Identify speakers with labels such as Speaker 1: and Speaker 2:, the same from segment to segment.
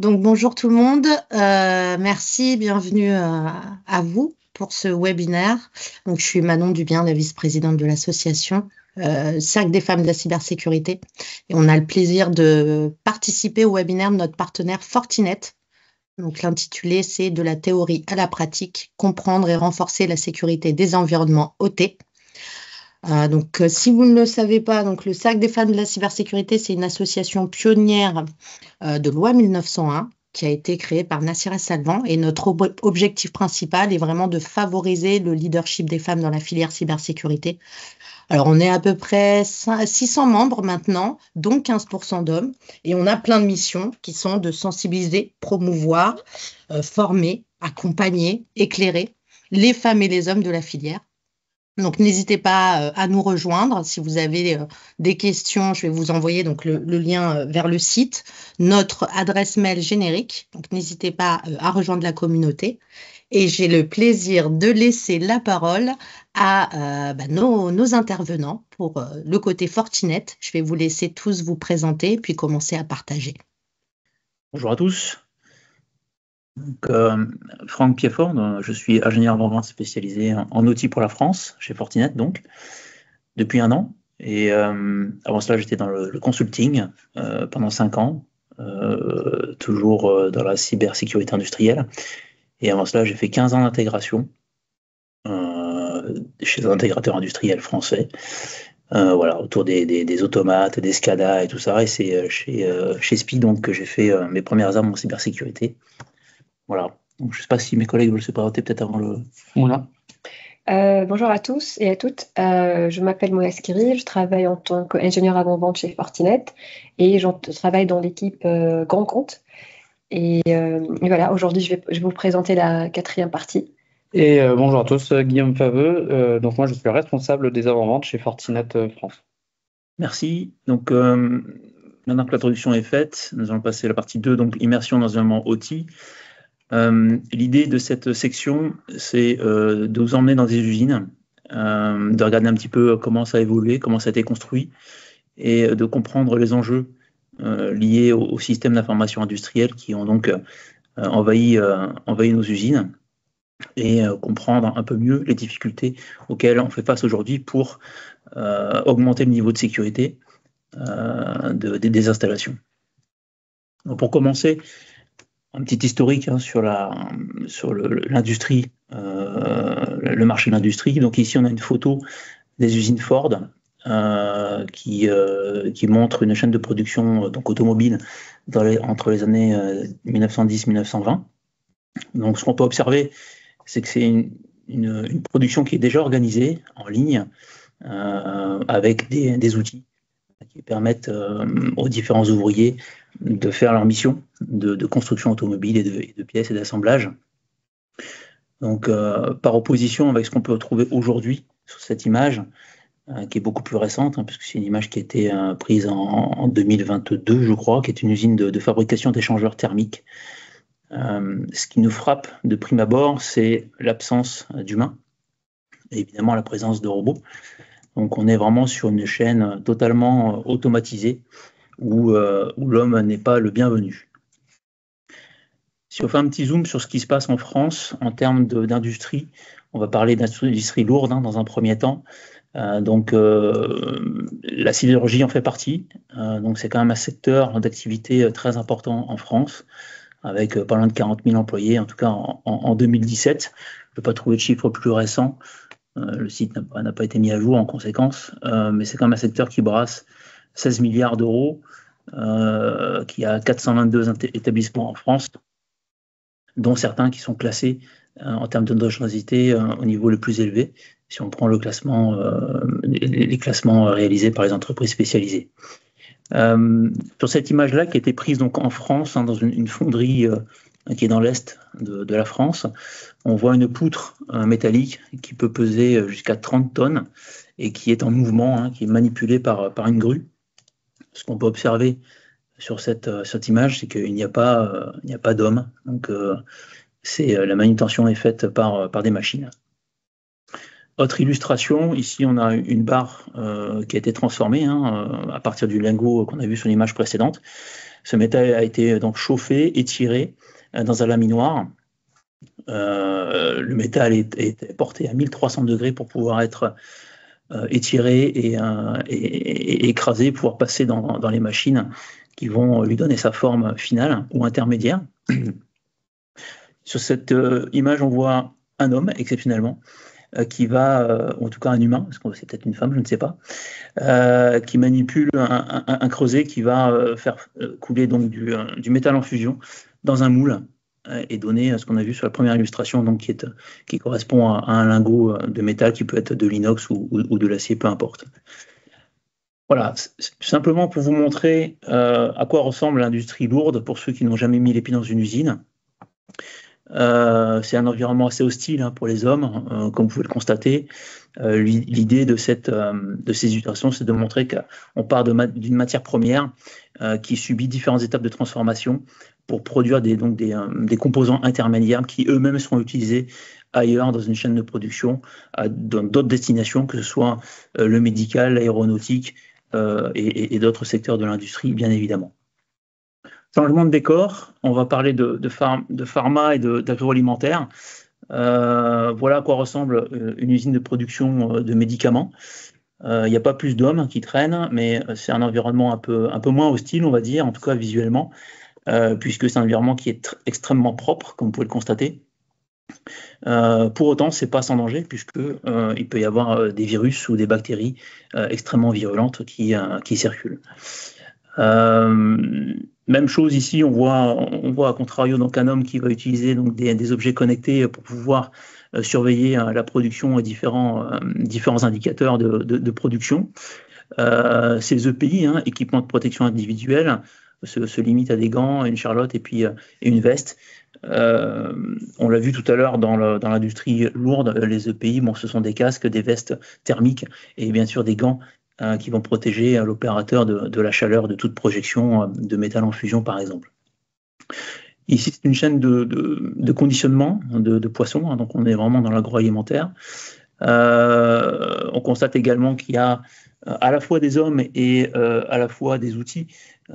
Speaker 1: Donc bonjour tout le monde, merci, bienvenue à vous pour ce webinaire. Donc je suis Manon Dubien, la vice-présidente de l'association Cercle des femmes de la cybersécurité. Et on a le plaisir de participer au webinaire de notre partenaire Fortinet. Donc l'intitulé c'est de la théorie à la pratique, comprendre et renforcer la sécurité des environnements OT. Si vous ne le savez pas, donc le Cercle des femmes de la cybersécurité, c'est une association pionnière de loi 1901 qui a été créée par Nassira Salvan. Et notre objectif principal est vraiment de favoriser le leadership des femmes dans la filière cybersécurité. Alors, on est à peu près 600 membres maintenant, dont 15% d'hommes. Et on a plein de missions qui sont de sensibiliser, promouvoir, former, accompagner, éclairer les femmes et les hommes de la filière. Donc, n'hésitez pas à nous rejoindre. Si vous avez des questions, je vais vous envoyer donc le lien vers le site, notre adresse mail générique. Donc, n'hésitez pas à rejoindre la communauté. Et j'ai le plaisir de laisser la parole à nos intervenants pour le côté Fortinet. Je vais vous laisser tous vous présenter puis commencer à partager.
Speaker 2: Bonjour à tous. Donc, Franck Pieffort, je suis ingénieur avant-vente spécialisé en outils pour la France, chez Fortinet, donc, depuis 1 an. Et avant cela, j'étais dans le consulting pendant 5 ans, toujours dans la cybersécurité industrielle. Et avant cela, j'ai fait 15 ans d'intégration chez un intégrateur industriel français. Autour des automates, des SCADA et tout ça. Et c'est chez SPI donc, que j'ai fait mes premières armes en cybersécurité. Voilà. Donc, je ne sais pas si mes collègues veulent se présenter peut-être avant le.
Speaker 3: Voilà. Bonjour à tous et à toutes. Je m'appelle Mouna Skiri, je travaille en tant qu'ingénieur avant-vente chez Fortinet et je travaille dans l'équipe Grand Compte. Et voilà, aujourd'hui, je vais vous présenter la 4e partie.
Speaker 4: Et bonjour à tous, Guillaume Faveux. Donc moi, je suis responsable des avant-ventes chez Fortinet France.
Speaker 2: Merci. Donc maintenant que l'introduction est faite, nous allons passer à la partie 2, donc immersion dans un environnement OT. L'idée de cette section, c'est de vous emmener dans des usines, de regarder un petit peu comment ça a évolué, comment ça a été construit, et de comprendre les enjeux liés au système d'information industrielle qui ont donc envahi nos usines, et comprendre un peu mieux les difficultés auxquelles on fait face aujourd'hui pour augmenter le niveau de sécurité des installations. Donc pour commencer, un petit historique sur l'industrie, le marché de l'industrie. Donc ici, on a une photo des usines Ford qui montre une chaîne de production donc automobile entre les années 1910 et 1920. Donc ce qu'on peut observer, c'est que c'est une production qui est déjà organisée en ligne avec des outils qui permettent aux différents ouvriers de faire leur mission de construction automobile et de pièces et d'assemblage. Donc, par opposition avec ce qu'on peut trouver aujourd'hui sur cette image, qui est beaucoup plus récente, puisque c'est une image qui a été prise en 2022, je crois, qui est une usine de fabrication d'échangeurs thermiques. Ce qui nous frappe de prime abord, c'est l'absence d'humains, et évidemment la présence de robots. Donc on est vraiment sur une chaîne totalement automatisée où l'homme n'est pas le bienvenu. Si on fait un petit zoom sur ce qui se passe en France en termes d'industrie, on va parler d'industrie lourde dans un premier temps. La sidérurgie en fait partie. Donc c'est quand même un secteur d'activité très important en France, avec pas loin de 40 000 employés, en tout cas en 2017. Je ne peux pas trouver de chiffres plus récents. Le site n'a pas été mis à jour en conséquence, mais c'est quand même un secteur qui brasse 16 milliards d'euros, qui a 422 établissements en France, dont certains qui sont classés en termes de dangerosité au niveau le plus élevé, si on prend les classements réalisés par les entreprises spécialisées. Sur cette image-là, qui a été prise donc en France, dans une fonderie qui est dans l'est de la France, on voit une poutre métallique qui peut peser jusqu'à 30 tonnes et qui est en mouvement, qui est manipulée par une grue. Ce qu'on peut observer sur cette image, c'est qu'il n'y a pas d'homme. Donc, la manutention est faite par des machines. Autre illustration, ici on a une barre qui a été transformée à partir du lingot qu'on a vu sur l'image précédente. Ce métal a été donc chauffé, étiré dans un laminoir. Le métal est porté à 1300 degrés pour pouvoir être étiré et écrasé, pouvoir passer dans les machines qui vont lui donner sa forme finale ou intermédiaire. Sur cette image, on voit un homme, exceptionnellement, qui va, ou en tout cas un humain, parce que c'est peut-être une femme, je ne sais pas, qui manipule un creuset qui va faire couler donc du métal en fusion dans un moule et donner ce qu'on a vu sur la première illustration, donc qui correspond à un lingot de métal qui peut être de l'inox ou de l'acier, peu importe. Voilà, simplement pour vous montrer à quoi ressemble l'industrie lourde pour ceux qui n'ont jamais mis les pieds dans une usine. C'est un environnement assez hostile pour les hommes, comme vous pouvez le constater. L'idée de ces illustrations, c'est de montrer qu'on part d'une matière première qui subit différentes étapes de transformation pour produire des composants intermédiaires qui eux-mêmes seront utilisés ailleurs dans une chaîne de production, dans d'autres destinations, que ce soit le médical, l'aéronautique et d'autres secteurs de l'industrie, bien évidemment. Changement de décor, on va parler de pharma et d'agroalimentaire. Voilà à quoi ressemble une usine de production de médicaments. Il n'y a pas plus d'hommes qui traînent, mais c'est un environnement un peu moins hostile, on va dire, en tout cas visuellement, puisque c'est un environnement qui est extrêmement propre, comme vous pouvez le constater. Pour autant, c'est pas sans danger, puisque il peut y avoir des virus ou des bactéries extrêmement virulentes qui circulent. Même chose ici, on voit à contrario donc un homme qui va utiliser donc des objets connectés pour pouvoir surveiller la production et différents indicateurs de production. Ces EPI, équipements de protection individuelle, se limitent à des gants, une charlotte et puis une veste. On l'a vu tout à l'heure dans l'industrie lourde, les EPI, ce sont des casques, des vestes thermiques et bien sûr des gants qui vont protéger l'opérateur de la chaleur de toute projection de métal en fusion, par exemple. Ici, c'est une chaîne de conditionnement de poissons, donc on est vraiment dans l'agroalimentaire. On constate également qu'il y a à la fois des hommes et à la fois des outils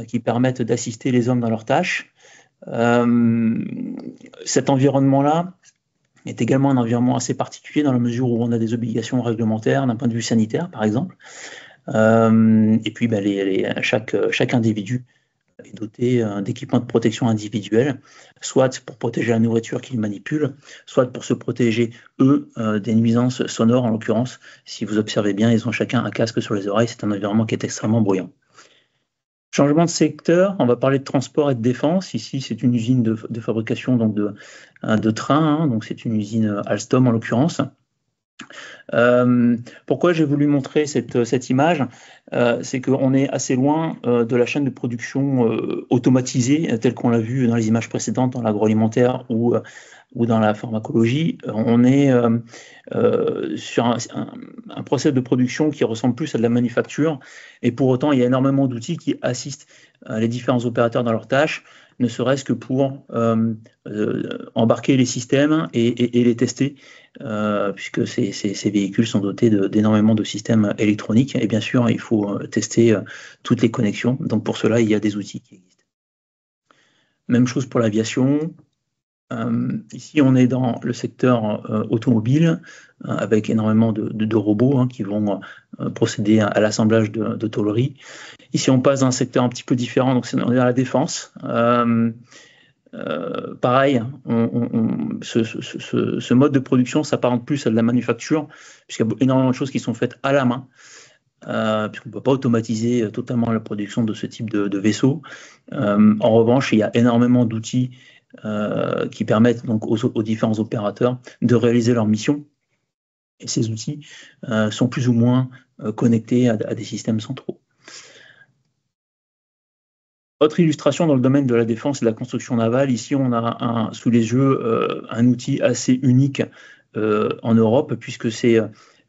Speaker 2: qui permettent d'assister les hommes dans leurs tâches. Cet environnement-là est également un environnement assez particulier dans la mesure où on a des obligations réglementaires d'un point de vue sanitaire, par exemple. Et puis chaque individu est doté d'équipements de protection individuels, soit pour protéger la nourriture qu'ils manipulent, soit pour se protéger, eux, des nuisances sonores, en l'occurrence. Si vous observez bien, ils ont chacun un casque sur les oreilles, c'est un environnement qui est extrêmement bruyant. Changement de secteur, on va parler de transport et de défense. Ici, c'est une usine de fabrication donc de trains, donc c'est une usine Alstom en l'occurrence. Pourquoi j'ai voulu montrer cette image, c'est qu'on est assez loin de la chaîne de production automatisée telle qu'on l'a vu dans les images précédentes dans l'agroalimentaire ou dans la pharmacologie. On est sur un process de production qui ressemble plus à de la manufacture et pour autant il y a énormément d'outils qui assistent les différents opérateurs dans leurs tâches, ne serait-ce que pour embarquer les systèmes et les tester, puisque ces véhicules sont dotés d'énormément de systèmes électroniques. Et bien sûr, il faut tester toutes les connexions. Donc pour cela, il y a des outils qui existent. Même chose pour l'aviation. Ici, on est dans le secteur automobile, avec énormément de robots qui vont procéder à l'assemblage de tôleries. Ici, on passe dans un secteur un petit peu différent, donc on est dans la défense. Pareil, ce mode de production s'apparente plus à de la manufacture, puisqu'il y a énormément de choses qui sont faites à la main, puisqu'on ne peut pas automatiser totalement la production de ce type de vaisseau. En revanche, il y a énormément d'outils qui permettent donc aux différents opérateurs de réaliser leur mission. Et ces outils sont plus ou moins connectés à des systèmes centraux. Autre illustration dans le domaine de la défense et de la construction navale. Ici, on a sous les yeux un outil assez unique en Europe, puisque c'est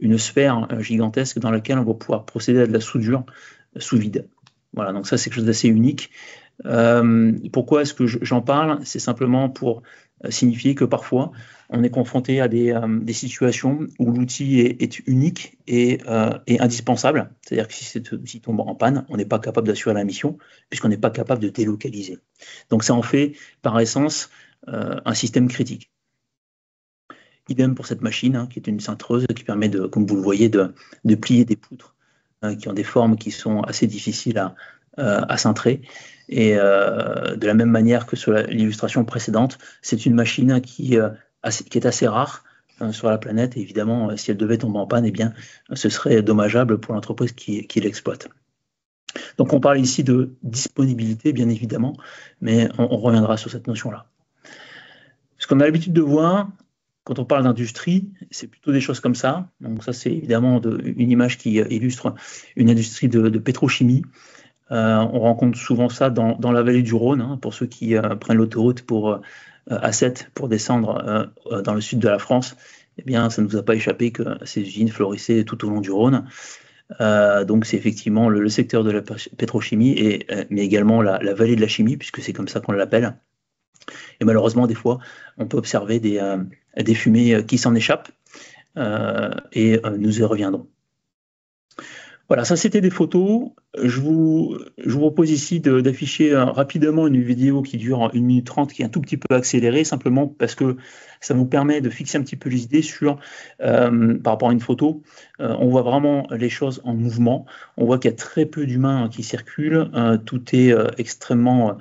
Speaker 2: une sphère gigantesque dans laquelle on va pouvoir procéder à de la soudure sous vide. Voilà, donc ça, c'est quelque chose d'assez unique. Pourquoi est-ce que j'en parle? C'est simplement pour signifier que parfois, on est confronté à des situations où l'outil est unique et indispensable. C'est-à-dire que si cet outil tombe en panne, on n'est pas capable d'assurer la mission, puisqu'on n'est pas capable de délocaliser. Donc ça en fait, par essence, un système critique. Idem pour cette machine, qui est une cintreuse qui permet, comme vous le voyez, de plier des poutres qui ont des formes qui sont assez difficiles à cintrer. Et de la même manière que sur l'illustration précédente, c'est une machine qui est assez rare sur la planète. Et évidemment, si elle devait tomber en panne, eh bien, ce serait dommageable pour l'entreprise qui l'exploite. Donc on parle ici de disponibilité, bien évidemment, mais on reviendra sur cette notion-là. Ce qu'on a l'habitude de voir, quand on parle d'industrie, c'est plutôt des choses comme ça. Donc ça, c'est évidemment une image qui illustre une industrie de pétrochimie. On rencontre souvent ça dans la vallée du Rhône, pour ceux qui prennent l'autoroute pour A7 pour descendre dans le sud de la France. Eh bien, ça ne nous a pas échappé que ces usines florissaient tout au long du Rhône. Donc c'est effectivement le secteur de la pétrochimie, mais également la vallée de la chimie, puisque c'est comme ça qu'on l'appelle. Et malheureusement, des fois, on peut observer des fumées qui s'en échappent, et nous y reviendrons. Voilà, ça c'était des photos. Je vous propose ici d'afficher rapidement une vidéo qui dure 1 minute 30, qui est un tout petit peu accélérée, simplement parce que ça nous permet de fixer un petit peu les idées sur, par rapport à une photo, on voit vraiment les choses en mouvement. On voit qu'il y a très peu d'humains qui circulent, tout est extrêmement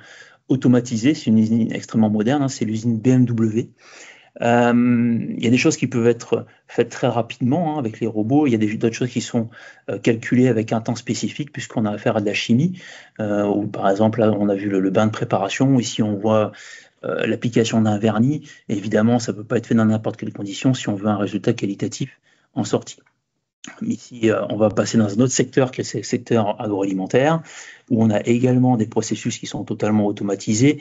Speaker 2: automatisé, c'est une usine extrêmement moderne, c'est l'usine BMW. Il y a des choses qui peuvent être faites très rapidement avec les robots. Il y a d'autres choses qui sont calculées avec un temps spécifique, puisqu'on a affaire à de la chimie. Ou par exemple, là, on a vu le bain de préparation. Ici, on voit l'application d'un vernis. Et évidemment, ça ne peut pas être fait dans n'importe quelle condition si on veut un résultat qualitatif en sortie. Ici, on va passer dans un autre secteur qui est le secteur agroalimentaire, où on a également des processus qui sont totalement automatisés.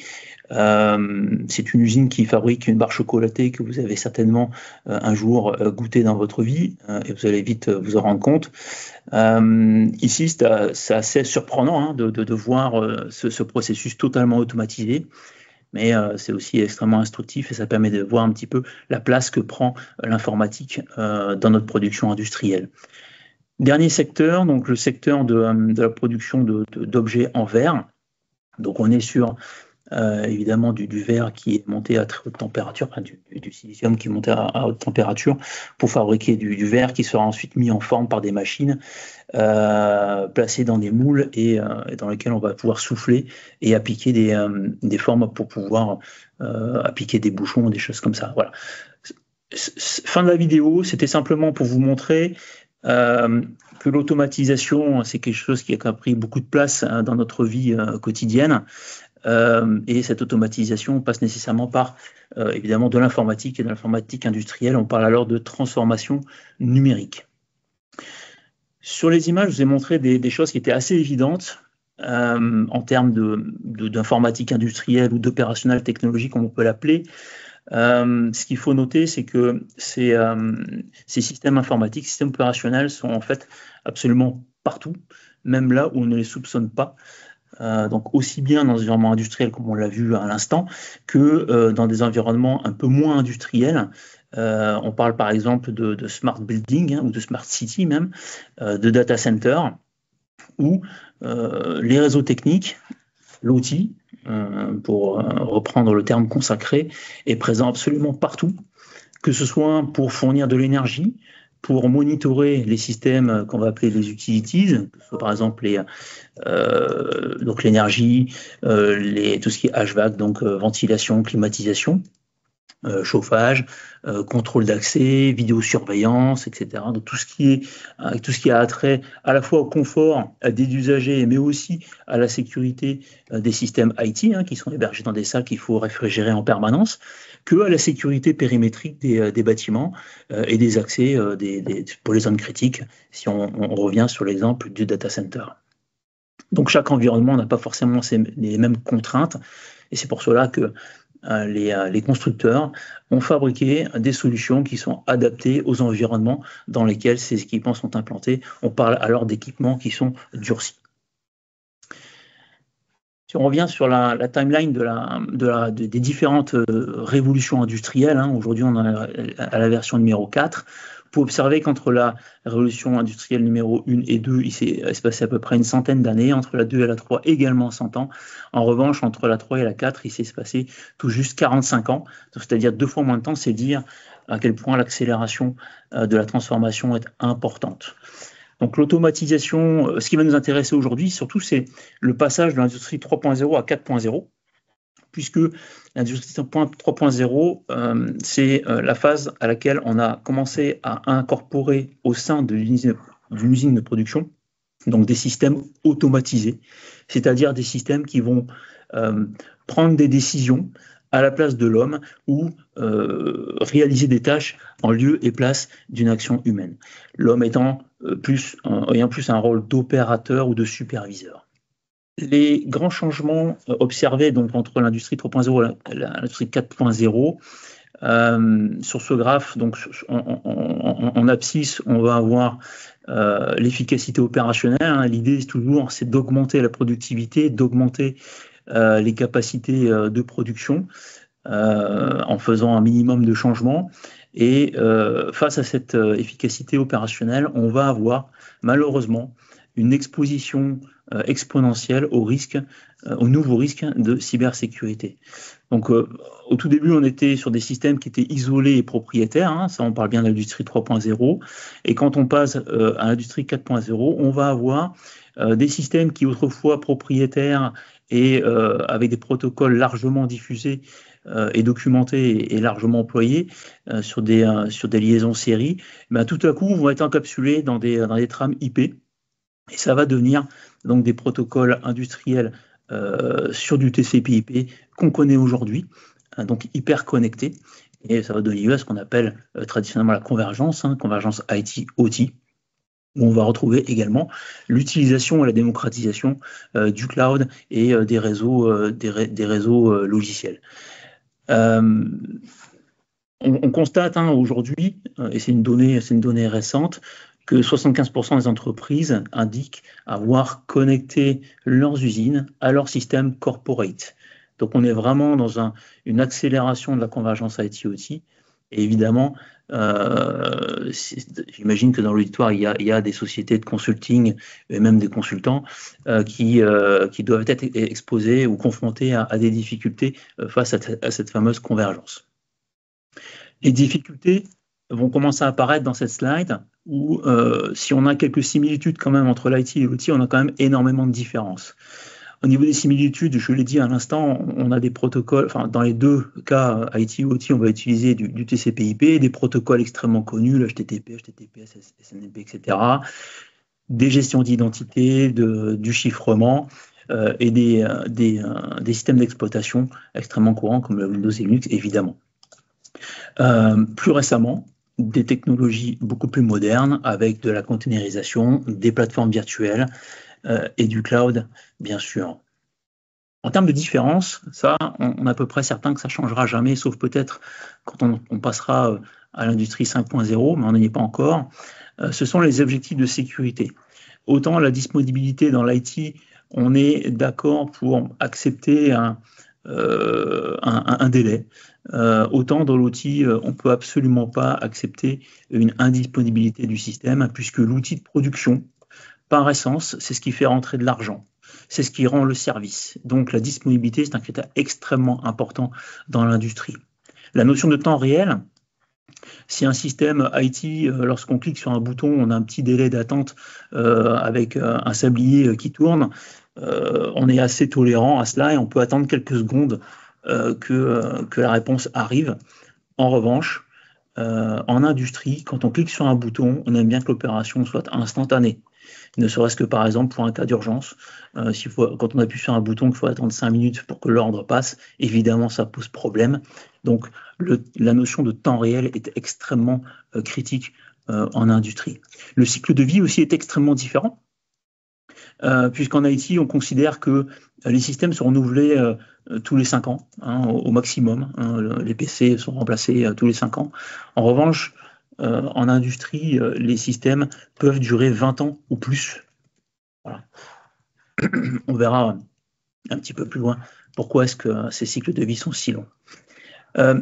Speaker 2: C'est une usine qui fabrique une barre chocolatée que vous avez certainement un jour goûté dans votre vie, et vous allez vite vous en rendre compte. Ici, c'est assez surprenant de voir ce processus totalement automatisé. Mais c'est aussi extrêmement instructif et ça permet de voir un petit peu la place que prend l'informatique dans notre production industrielle. Dernier secteur, donc le secteur de la production d'objets en verre. Donc on est sur évidemment du verre qui est monté à très haute température, enfin du silicium qui est monté à haute température pour fabriquer du verre qui sera ensuite mis en forme par des machines placées dans des moules et dans lesquels on va pouvoir souffler et appliquer des formes pour pouvoir appliquer des bouchons, des choses comme ça. Voilà. Fin de la vidéo, c'était simplement pour vous montrer que l'automatisation, c'est quelque chose qui a pris beaucoup de place dans notre vie quotidienne. Et cette automatisation passe nécessairement par évidemment de l'informatique et de l'informatique industrielle. On parle alors de transformation numérique. Sur les images, je vous ai montré des choses qui étaient assez évidentes en termes d'informatique industrielle ou d'opérationnel technologique, comme on peut l'appeler. Ce qu'il faut noter, c'est que ces systèmes informatiques, systèmes opérationnels sont en fait absolument partout, même là où on ne les soupçonne pas. Donc aussi bien dans des environnements industriels, comme on l'a vu à l'instant, que dans des environnements un peu moins industriels. On parle par exemple de smart building ou de smart city même, de data center, où les réseaux techniques, l'outil, pour reprendre le terme consacré, est présent absolument partout, que ce soit pour fournir de l'énergie, pour monitorer les systèmes qu'on va appeler les utilities, que ce soit par exemple donc l'énergie, tout ce qui est HVAC, donc ventilation, climatisation, chauffage, contrôle d'accès, vidéosurveillance, etc. Donc tout ce qui a attrait à la fois au confort des usagers, mais aussi à la sécurité des systèmes IT qui sont hébergés dans des salles qu'il faut réfrigérer en permanence, que à la sécurité périmétrique des bâtiments et des accès pour les zones critiques, si on revient sur l'exemple du data center. Donc chaque environnement n'a pas forcément les mêmes contraintes, et c'est pour cela que les constructeurs ont fabriqué des solutions qui sont adaptées aux environnements dans lesquels ces équipements sont implantés. On parle alors d'équipements qui sont durcis. Si on revient sur la timeline des différentes révolutions industrielles, aujourd'hui on est à la version numéro 4, vous pouvez observer qu'entre la révolution industrielle numéro 1 et 2, il s'est passé à peu près une centaine d'années, entre la 2 et la 3 également 100 ans. En revanche, entre la 3 et la 4, il s'est passé tout juste 45 ans, c'est-à-dire 2 fois moins de temps, c'est dire à quel point l'accélération de la transformation est importante. Donc l'automatisation, ce qui va nous intéresser aujourd'hui, surtout, c'est le passage de l'industrie 3.0 à 4.0, puisque l'industrie 3.0, c'est la phase à laquelle on a commencé à incorporer au sein d'une usine de production, donc des systèmes automatisés, c'est-à-dire des systèmes qui vont prendre des décisions à la place de l'homme ou réaliser des tâches en lieu et place d'une action humaine. L'homme ayant plus un rôle d'opérateur ou de superviseur. Les grands changements observés donc, entre l'industrie 3.0 et l'industrie 4.0, sur ce graphe, donc, en abscisse, on va avoir l'efficacité opérationnelle. L'idée, c'est d'augmenter la productivité, d'augmenter les capacités de production en faisant un minimum de changements. Et face à cette efficacité opérationnelle, on va avoir malheureusement une exposition exponentielle aux nouveaux risques de cybersécurité. Donc, au tout début, on était sur des systèmes qui étaient isolés et propriétaires. Ça, on parle bien de l'industrie 3.0. Et quand on passe à l'industrie 4.0, on va avoir des systèmes qui autrefois propriétaires et avec des protocoles largement diffusés et documentés et largement employés sur des liaisons série, tout à coup vont être encapsulés dans des trames IP, et ça va devenir donc des protocoles industriels sur du TCP/IP qu'on connaît aujourd'hui, donc hyper connectés, et ça va donner lieu à ce qu'on appelle traditionnellement la convergence IT-OT, où on va retrouver également l'utilisation et la démocratisation du cloud et des réseaux logiciels. On constate aujourd'hui, et c'est une donnée récente, que 75% des entreprises indiquent avoir connecté leurs usines à leur système corporate. Donc on est vraiment dans une accélération de la convergence IT-OT. Et évidemment, j'imagine que dans l'auditoire, il y a des sociétés de consulting et même des consultants qui doivent être exposés ou confrontés à des difficultés face à cette fameuse convergence. Les difficultés vont commencer à apparaître dans cette slide où, si on a quelques similitudes quand même entre l'IT et l'OT, on a quand même énormément de différences. Au niveau des similitudes, je l'ai dit à l'instant, on a des protocoles, dans les deux cas, IT ou OT, on va utiliser du TCP/IP, des protocoles extrêmement connus, le HTTP, HTTPS, SNMP, etc., des gestions d'identité, du chiffrement, et des systèmes d'exploitation extrêmement courants comme le Windows et Linux, évidemment. Plus récemment, des technologies beaucoup plus modernes avec de la containerisation, des plateformes virtuelles et du cloud, bien sûr. En termes de différence, ça, on est à peu près certain que ça ne changera jamais, sauf peut-être quand on passera à l'industrie 5.0, mais on n'y est pas encore. Ce sont les objectifs de sécurité. Autant la disponibilité dans l'IT, on est d'accord pour accepter un délai. Autant dans l'outil, on ne peut absolument pas accepter une indisponibilité du système, puisque l'outil de production, par essence, c'est ce qui fait rentrer de l'argent. C'est ce qui rend le service. Donc la disponibilité, c'est un critère extrêmement important dans l'industrie. La notion de temps réel, si un système IT, lorsqu'on clique sur un bouton, on a un petit délai d'attente avec un sablier qui tourne, on est assez tolérant à cela et on peut attendre quelques secondes que la réponse arrive. En revanche, en industrie, quand on clique sur un bouton, on aime bien que l'opération soit instantanée. Ne serait-ce que par exemple pour un cas d'urgence, quand on appuie sur un bouton qu'il faut attendre 5 minutes pour que l'ordre passe, évidemment ça pose problème. Donc la notion de temps réel est extrêmement critique en industrie. Le cycle de vie aussi est extrêmement différent, puisqu'en IT on considère que les systèmes sont renouvelés tous les 5 ans, au maximum. Les PC sont remplacés tous les 5 ans. En revanche, en industrie, les systèmes peuvent durer 20 ans ou plus. Voilà. On verra un petit peu plus loin pourquoi est-ce que ces cycles de vie sont si longs.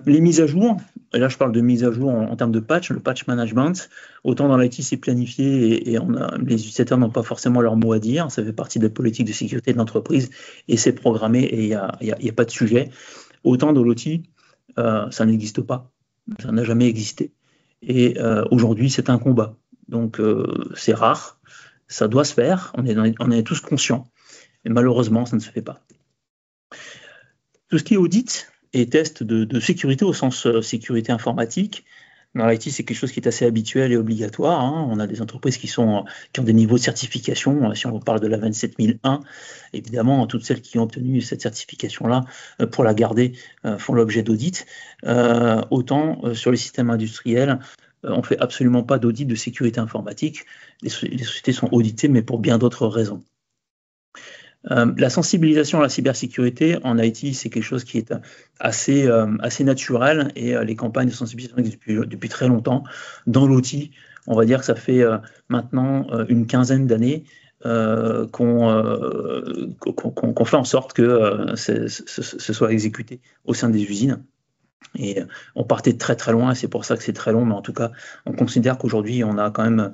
Speaker 2: Les mises à jour, et là je parle de mise à jour en termes de patch, le patch management, autant dans l'IT c'est planifié et les utilisateurs n'ont pas forcément leur mot à dire, ça fait partie de la politique de sécurité de l'entreprise et c'est programmé et il n'y a pas de sujet. Autant dans l'OT, ça n'existe pas, ça n'a jamais existé. Et aujourd'hui c'est un combat, donc c'est rare, ça doit se faire, on est tous conscients, et malheureusement ça ne se fait pas. Tout ce qui est audit et test de sécurité au sens sécurité informatique, dans l'IT, c'est quelque chose qui est assez habituel et obligatoire. Hein. On a des entreprises qui ont des niveaux de certification. Si on parle de la 27001, évidemment, toutes celles qui ont obtenu cette certification-là, pour la garder, font l'objet d'audit. Autant sur les systèmes industriels, on ne fait absolument pas d'audit de sécurité informatique. Les sociétés sont auditées, mais pour bien d'autres raisons. La sensibilisation à la cybersécurité en IT, c'est quelque chose qui est assez naturel et les campagnes de sensibilisation existent depuis très longtemps. Dans l'OT, on va dire que ça fait maintenant une quinzaine d'années qu'on fait en sorte que ce soit exécuté au sein des usines. Et on partait de très très loin, c'est pour ça que c'est très long, mais en tout cas, on considère qu'aujourd'hui, on a quand même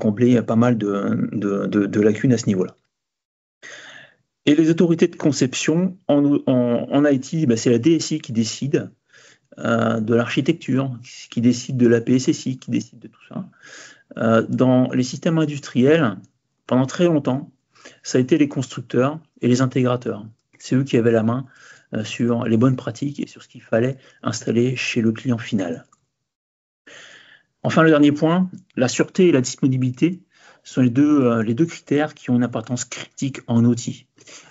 Speaker 2: comblé pas mal de lacunes à ce niveau-là. Et les autorités de conception en IT, c'est la DSI qui décide de l'architecture, qui décide de la PSSI, qui décide de tout ça. Dans les systèmes industriels, pendant très longtemps, ça a été les constructeurs et les intégrateurs. C'est eux qui avaient la main sur les bonnes pratiques et sur ce qu'il fallait installer chez le client final. Enfin, le dernier point, la sûreté et la disponibilité sont les deux critères qui ont une importance critique en OT.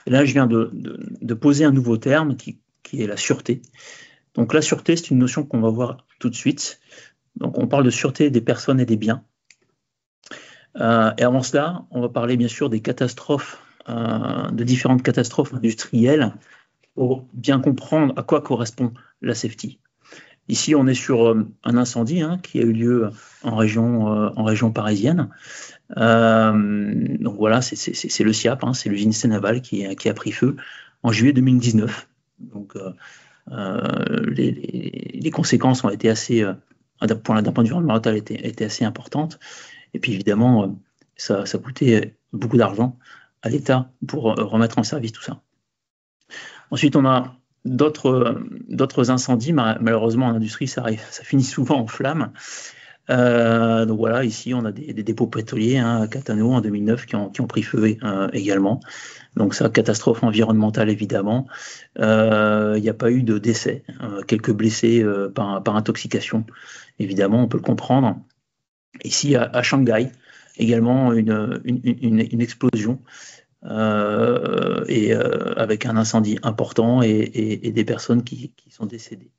Speaker 2: Et là, je viens de poser un nouveau terme qui est la sûreté. Donc la sûreté, c'est une notion qu'on va voir tout de suite. Donc on parle de sûreté des personnes et des biens. Et avant cela, on va parler bien sûr des catastrophes, de différentes catastrophes industrielles pour bien comprendre à quoi correspond la safety. Ici, on est sur un incendie qui a eu lieu en région parisienne. Donc voilà, c'est le SIAP, c'est l'usine Seine-Aval qui a pris feu en juillet 2019. Donc les conséquences ont été assez, d'un point de vue environnemental, étaient assez importantes. Et puis évidemment, ça coûtait beaucoup d'argent à l'État pour remettre en service tout ça. Ensuite, on a d'autres incendies, malheureusement en industrie, ça finit souvent en flammes. Donc voilà, ici on a des dépôts pétroliers à Catano en 2009 qui ont pris feu également. Donc ça, catastrophe environnementale évidemment. Il n'y a pas eu de décès, quelques blessés par intoxication, évidemment, on peut le comprendre. Ici à Shanghai, également une explosion. Avec un incendie important et des personnes qui sont décédées.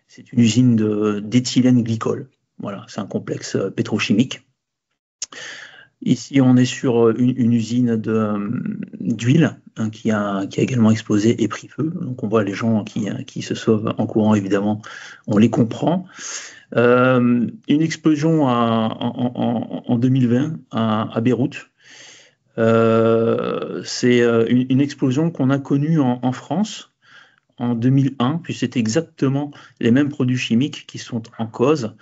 Speaker 2: C'est une usine d'éthylène glycol. Voilà, c'est un complexe pétrochimique. Ici, on est sur une usine d'huile qui a également explosé et pris feu. Donc, on voit les gens qui se sauvent en courant, évidemment, on les comprend. Une explosion en 2020 à Beyrouth. C'est une explosion qu'on a connue en France en 2001, puis c'est exactement les mêmes produits chimiques qui sont en cause,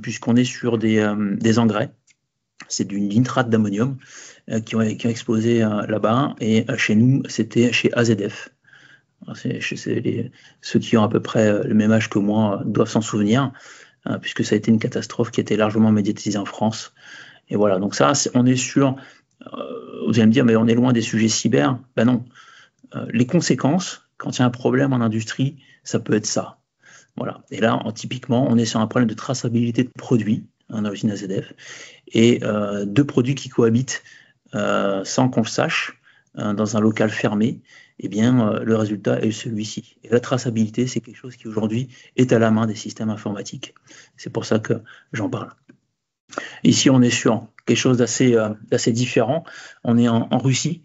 Speaker 2: puisqu'on est sur des engrais. C'est du nitrate d'ammonium qui ont explosé là-bas, et chez nous, c'était chez AZF. Ceux qui ont à peu près le même âge que moi doivent s'en souvenir, puisque ça a été une catastrophe qui a été largement médiatisée en France. Et voilà, donc ça, on est sur... vous allez me dire, mais on est loin des sujets cyber. Ben non. Les conséquences, quand il y a un problème en industrie, ça peut être ça. Voilà. Et là, typiquement, on est sur un problème de traçabilité de produits dans l'usine AZF et deux produits qui cohabitent sans qu'on le sache dans un local fermé. Eh bien, le résultat est celui-ci. Et la traçabilité, c'est quelque chose qui aujourd'hui est à la main des systèmes informatiques. C'est pour ça que j'en parle. Ici, on est sur quelque chose d'assez différent. On est en Russie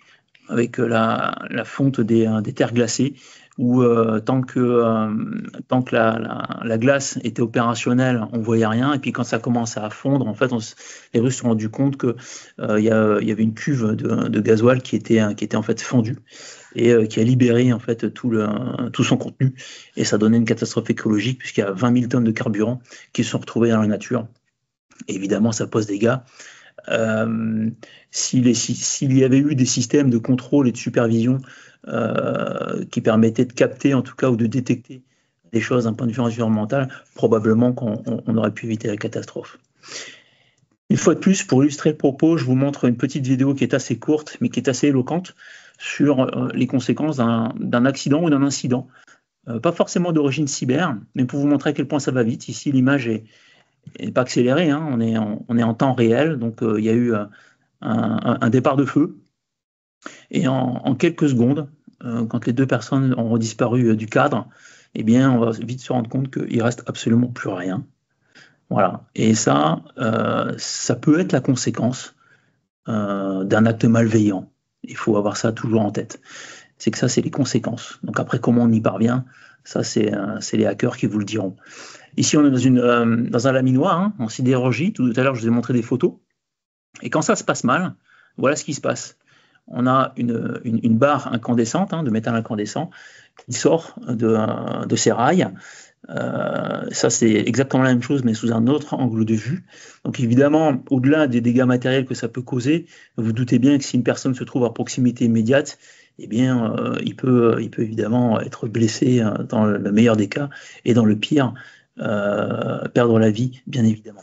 Speaker 2: avec la fonte des terres glacées où tant que la glace était opérationnelle, on voyait rien. Et puis quand ça commençait à fondre, en fait, les Russes se sont rendus compte que il y avait une cuve de gasoil qui était en fait fendue et qui a libéré en fait tout son contenu. Et ça donnait une catastrophe écologique puisqu'il y a 20 000 tonnes de carburant qui se sont retrouvées dans la nature. Et évidemment, ça pose des dégâts. S'il y avait eu des systèmes de contrôle et de supervision qui permettaient de capter en tout cas ou de détecter des choses d'un point de vue environnemental, probablement qu'on aurait pu éviter la catastrophe. Une fois de plus, pour illustrer le propos, je vous montre une petite vidéo qui est assez courte mais qui est assez éloquente sur les conséquences d'un accident ou d'un incident. Pas forcément d'origine cyber, mais pour vous montrer à quel point ça va vite. Ici, l'image n'est pas accélérée, hein, on est en temps réel, donc il y a eu un départ de feu. Et en quelques secondes, quand les deux personnes ont disparu du cadre, eh bien, on va vite se rendre compte qu'il ne reste absolument plus rien. Voilà. Et ça peut être la conséquence d'un acte malveillant. Il faut avoir ça toujours en tête. C'est que ça, c'est les conséquences. Donc après, comment on y parvient, ça, c'est les hackers qui vous le diront. Ici, on est dans un laminoir, hein, en sidérurgie. Tout à l'heure, je vous ai montré des photos. Et quand ça se passe mal, voilà ce qui se passe. On a une barre incandescente, hein, de métal incandescent, qui sort de ces rails. Ça, c'est exactement la même chose, mais sous un autre angle de vue. Donc évidemment, au-delà des dégâts matériels que ça peut causer, vous doutez bien que si une personne se trouve à proximité immédiate, eh bien, il peut évidemment être blessé dans le meilleur des cas, et dans le pire, perdre la vie, bien évidemment.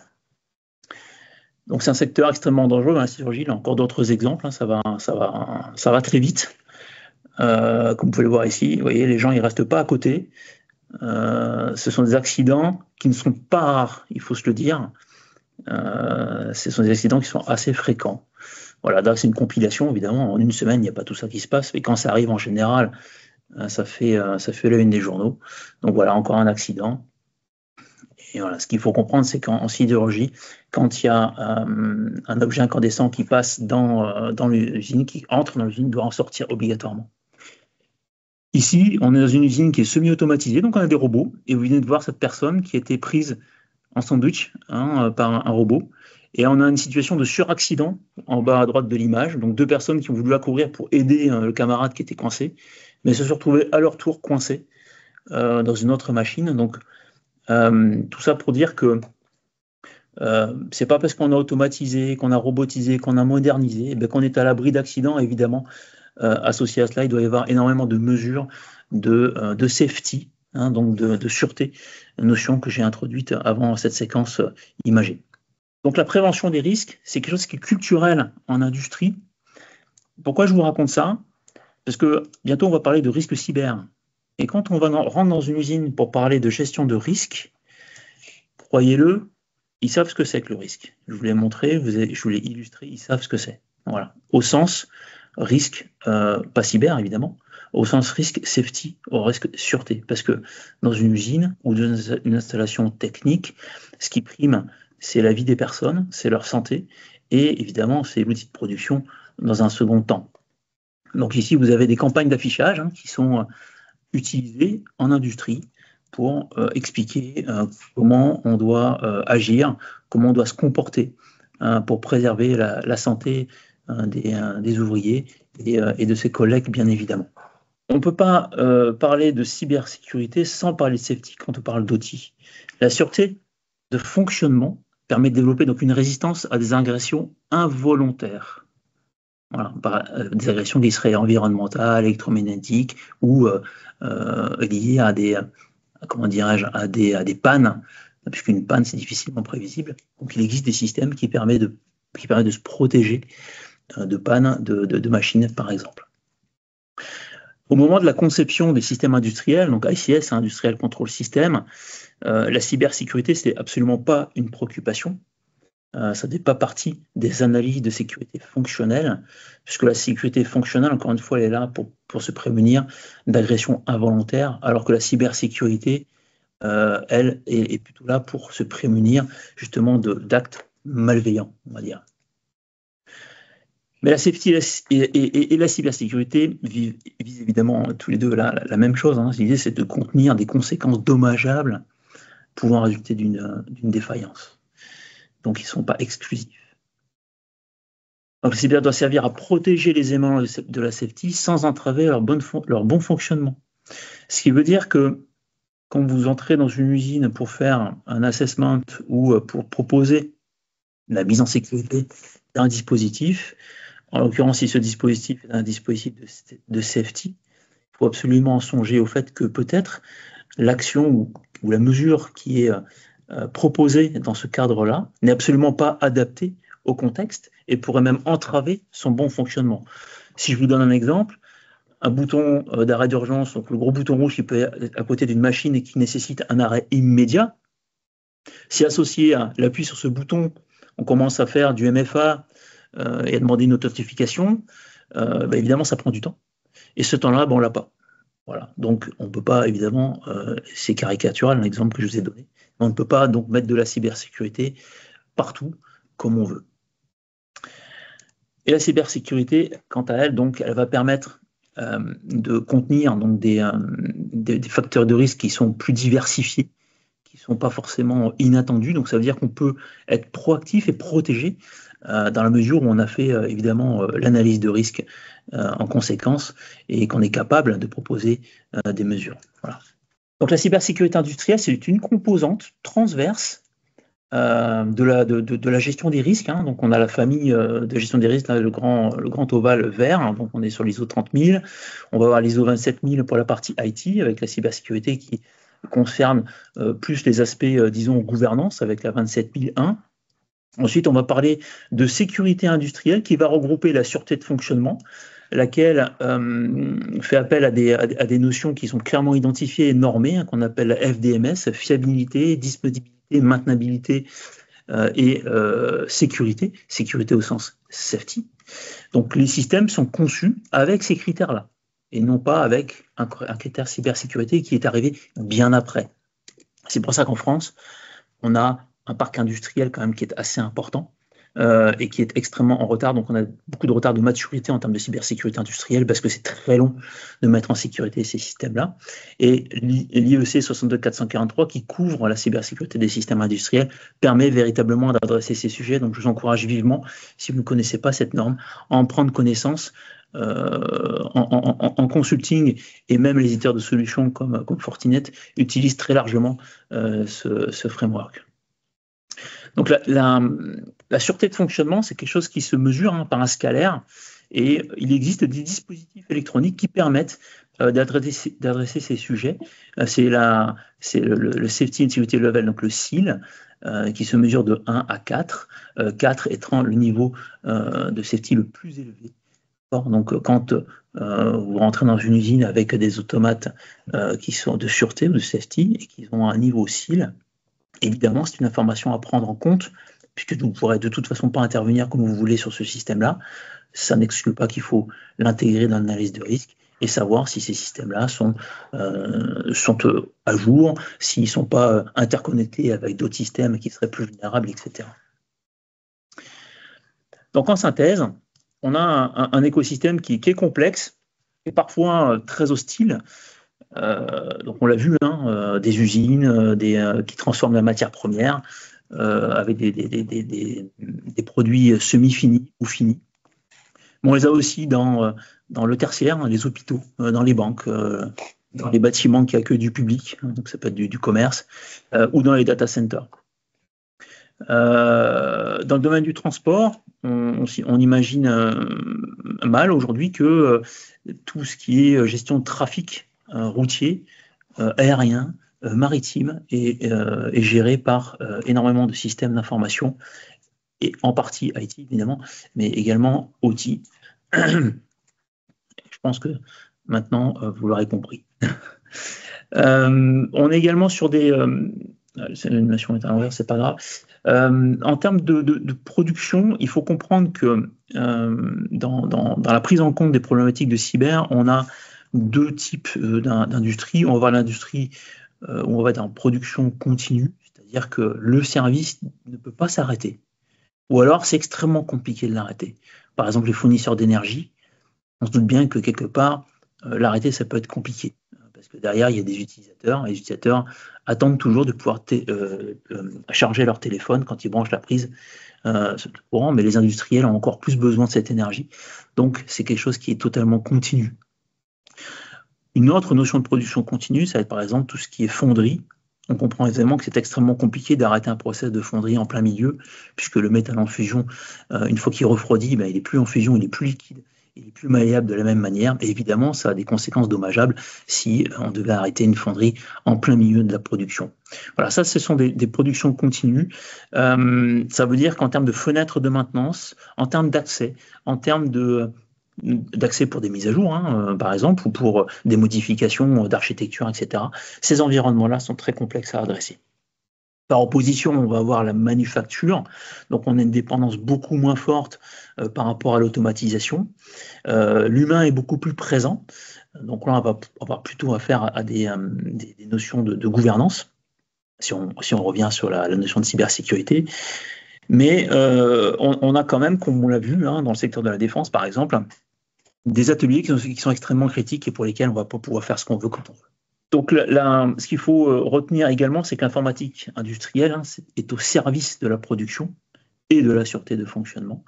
Speaker 2: Donc c'est un secteur extrêmement dangereux, la sidérurgie. Il y a encore d'autres exemples, hein, ça va très vite. Comme vous pouvez le voir ici, vous voyez, les gens ils restent pas à côté. Ce sont des accidents qui ne sont pas rares, il faut se le dire. Ce sont des accidents qui sont assez fréquents. Voilà, donc c'est une compilation, évidemment. En une semaine, il n'y a pas tout ça qui se passe, mais quand ça arrive en général, ça fait la une des journaux. Donc voilà, encore un accident. Et voilà, ce qu'il faut comprendre, c'est qu'en sidérurgie, quand il y a un objet incandescent qui passe dans l'usine, qui entre dans l'usine, doit en sortir obligatoirement. Ici, on est dans une usine qui est semi-automatisée, donc on a des robots, et vous venez de voir cette personne qui a été prise en sandwich, hein, par un robot, et on a une situation de suraccident en bas à droite de l'image, donc deux personnes qui ont voulu accourir pour aider le camarade qui était coincé, mais se sont retrouvés à leur tour coincés dans une autre machine. Donc tout ça pour dire que c'est pas parce qu'on a automatisé, qu'on a robotisé, qu'on a modernisé, qu'on est à l'abri d'accidents. Évidemment, associé à cela, il doit y avoir énormément de mesures de safety, hein, donc de sûreté, notion que j'ai introduite avant cette séquence imagée. Donc la prévention des risques, c'est quelque chose qui est culturel en industrie. Pourquoi je vous raconte ça? Parce que bientôt on va parler de risque cyber. Et quand on rentre dans une usine pour parler de gestion de risque, croyez-le, ils savent ce que c'est que le risque. Je vous l'ai montré, je vous l'ai illustré, ils savent ce que c'est. Voilà. Au sens risque, pas cyber évidemment, au sens risque safety, au risque sûreté. Parce que dans une usine ou dans une installation technique, ce qui prime, c'est la vie des personnes, c'est leur santé, et évidemment, c'est l'outil de production dans un second temps. Donc ici, vous avez des campagnes d'affichage, hein, qui sont utilisées en industrie pour expliquer comment on doit agir, comment on doit se comporter pour préserver la santé des ouvriers et de ses collègues, bien évidemment. On ne peut pas parler de cybersécurité sans parler de safety quand on parle d'outils. La sûreté de fonctionnement permet de développer donc une résistance à des agressions involontaires. Voilà, des agressions qui seraient environnementales, électromagnétiques ou liées à des, comment dirais-je, à des pannes, puisqu'une panne c'est difficilement prévisible. Donc il existe des systèmes qui permettent de se protéger de pannes de machines, par exemple. Au moment de la conception des systèmes industriels, donc ICS, Industrial Control System, la cybersécurité, c'est absolument pas une préoccupation. Ça n'est pas partie des analyses de sécurité fonctionnelle, puisque la sécurité fonctionnelle, encore une fois, elle est là pour se prémunir d'agressions involontaires, alors que la cybersécurité, elle, est plutôt là pour se prémunir justement d'actes malveillants, on va dire. Mais la safety et la cybersécurité visent évidemment tous les deux la même chose. Hein. L'idée, c'est de contenir des conséquences dommageables pouvant résulter d'une défaillance. Donc, ils ne sont pas exclusifs. Donc, le cyber doit servir à protéger les éléments de la safety sans entraver leur bon fonctionnement. Ce qui veut dire que quand vous entrez dans une usine pour faire un assessment ou pour proposer la mise en sécurité d'un dispositif, en l'occurrence, si ce dispositif est un dispositif de safety, il faut absolument songer au fait que peut-être l'action ou la mesure qui est proposée dans ce cadre-là n'est absolument pas adaptée au contexte et pourrait même entraver son bon fonctionnement. Si je vous donne un exemple, un bouton d'arrêt d'urgence, donc le gros bouton rouge qui peut être à côté d'une machine et qui nécessite un arrêt immédiat, si associé à l'appui sur ce bouton, on commence à faire du MFA et à demander une authentification, évidemment, ça prend du temps. Et ce temps-là, on ne l'a pas. Voilà. Donc, on ne peut pas, évidemment, c'est caricatural, l'exemple que je vous ai donné, on ne peut pas donc mettre de la cybersécurité partout comme on veut. Et la cybersécurité, quant à elle, donc, elle va permettre de contenir donc, des facteurs de risque qui sont plus diversifiés, qui ne sont pas forcément inattendus. Donc ça veut dire qu'on peut être proactif et protégé dans la mesure où on a fait évidemment l'analyse de risque en conséquence et qu'on est capable de proposer des mesures. Voilà. Donc la cybersécurité industrielle, c'est une composante transverse de la gestion des risques. Hein. Donc on a la famille de gestion des risques, là, le grand ovale vert, hein. Donc on est sur l'ISO 30000, on va avoir l'ISO 27000 pour la partie IT avec la cybersécurité qui concerne plus les aspects, disons, gouvernance avec la 27001. Ensuite, on va parler de sécurité industrielle qui va regrouper la sûreté de fonctionnement, laquelle fait appel à des notions qui sont clairement identifiées et normées, hein, qu'on appelle la FDMS, fiabilité, disponibilité, maintenabilité et sécurité au sens safety. Donc les systèmes sont conçus avec ces critères-là et non pas avec un critère cybersécurité qui est arrivé bien après. C'est pour ça qu'en France, on a un parc industriel quand même qui est assez important et qui est extrêmement en retard. Donc on a beaucoup de retard de maturité en termes de cybersécurité industrielle parce que c'est très long de mettre en sécurité ces systèmes-là. Et l'IEC 62443 qui couvre la cybersécurité des systèmes industriels permet véritablement d'adresser ces sujets. Donc je vous encourage vivement, si vous ne connaissez pas cette norme, à en prendre connaissance. En consulting, et même les éditeurs de solutions comme Fortinet utilisent très largement ce framework. Donc la sûreté de fonctionnement, c'est quelque chose qui se mesure par un scalaire, et il existe des dispositifs électroniques qui permettent d'adresser ces sujets. C'est le Safety and Security Level, donc le SIL, qui se mesure de 1 à 4, 4 étant le niveau de safety le plus élevé. Donc, quand vous rentrez dans une usine avec des automates qui sont de sûreté ou de safety et qui ont un niveau SIL, évidemment, c'est une information à prendre en compte, puisque vous ne pourrez de toute façon pas intervenir comme vous voulez sur ce système-là. Ça n'exclut pas qu'il faut l'intégrer dans l'analyse de risque et savoir si ces systèmes-là sont à jour, s'ils ne sont pas interconnectés avec d'autres systèmes qui seraient plus vulnérables, etc. Donc, en synthèse, on a un écosystème qui est complexe et parfois très hostile. Donc on l'a vu, des usines qui transforment la matière première avec des produits semi-finis ou finis. Mais on les a aussi dans le tertiaire, les hôpitaux, dans les banques, dans les bâtiments qui accueillent du public, donc ça peut être du commerce, ou dans les data centers. Dans le domaine du transport, on imagine mal aujourd'hui que tout ce qui est gestion de trafic routier, aérien, maritime est géré par énormément de systèmes d'information, et en partie IT évidemment, mais également OT. Je pense que maintenant vous l'aurez compris. On est également sur l'animation est à l'envers, c'est pas grave. En termes de production, il faut comprendre que dans la prise en compte des problématiques de cyber, on a deux types d'industrie. On va avoir l'industrie où on va être en production continue, c'est-à-dire que le service ne peut pas s'arrêter. ou alors c'est extrêmement compliqué de l'arrêter. Par exemple, les fournisseurs d'énergie, on se doute bien que quelque part, l'arrêter, ça peut être compliqué. Parce que derrière, il y a des utilisateurs, et les utilisateurs attendent toujours de pouvoir charger leur téléphone quand ils branchent la prise courant, mais les industriels ont encore plus besoin de cette énergie. Donc, c'est quelque chose qui est totalement continu. Une autre notion de production continue, ça va être par exemple tout ce qui est fonderie. On comprend aisément que c'est extrêmement compliqué d'arrêter un process de fonderie en plein milieu, puisque le métal en fusion, une fois qu'il refroidit, il n'est plus en fusion, il est plus liquide, il est plus malléable de la même manière. Et évidemment, ça a des conséquences dommageables si on devait arrêter une fonderie en plein milieu de la production. Voilà, ça, ce sont des productions continues. Ça veut dire qu'en termes de fenêtres de maintenance, en termes d'accès, en termes d'accès pour des mises à jour, par exemple, ou pour des modifications d'architecture, etc. Ces environnements-là sont très complexes à adresser. Par opposition, on va avoir la manufacture, donc on a une dépendance beaucoup moins forte par rapport à l'automatisation. L'humain est beaucoup plus présent, donc là on va avoir plutôt affaire à des notions de gouvernance, si on revient sur la notion de cybersécurité. Mais on a quand même, comme on l'a vu dans le secteur de la défense par exemple, des ateliers qui sont extrêmement critiques et pour lesquels on ne va pas pouvoir faire ce qu'on veut quand on veut. Donc ce qu'il faut retenir également, c'est que l'informatique industrielle est au service de la production et de la sûreté de fonctionnement.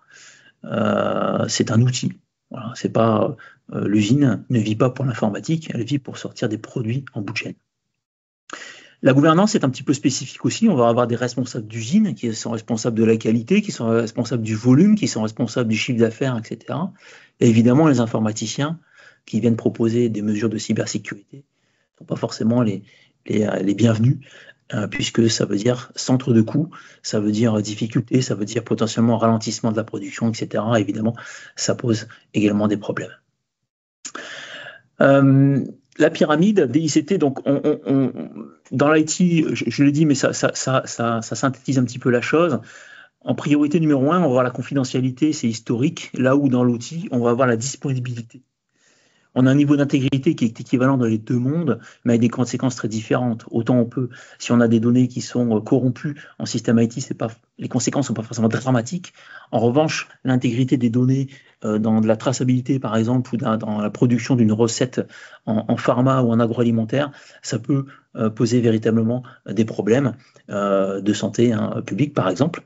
Speaker 2: C'est un outil. Voilà, c'est pas l'usine ne vit pas pour l'informatique, elle vit pour sortir des produits en bout de chaîne. La gouvernance est un petit peu spécifique aussi. On va avoir des responsables d'usine qui sont responsables de la qualité, qui sont responsables du volume, qui sont responsables du chiffre d'affaires, etc. Et évidemment, les informaticiens qui viennent proposer des mesures de cybersécurité ne sont pas forcément les bienvenus, puisque ça veut dire centre de coût, ça veut dire difficulté, ça veut dire potentiellement ralentissement de la production, etc. Évidemment, ça pose également des problèmes. La pyramide DICT, donc dans l'IT, je l'ai dit, mais ça synthétise un petit peu la chose. En priorité numéro 1, on va avoir la confidentialité, c'est historique, là où dans l'outil, on va avoir la disponibilité. On a un niveau d'intégrité qui est équivalent dans les deux mondes, mais avec des conséquences très différentes. Autant si on a des données qui sont corrompues en système IT, les conséquences ne sont pas forcément dramatiques. En revanche, l'intégrité des données dans de la traçabilité, par exemple, ou dans la production d'une recette en pharma ou en agroalimentaire, ça peut poser véritablement des problèmes de santé publique, par exemple,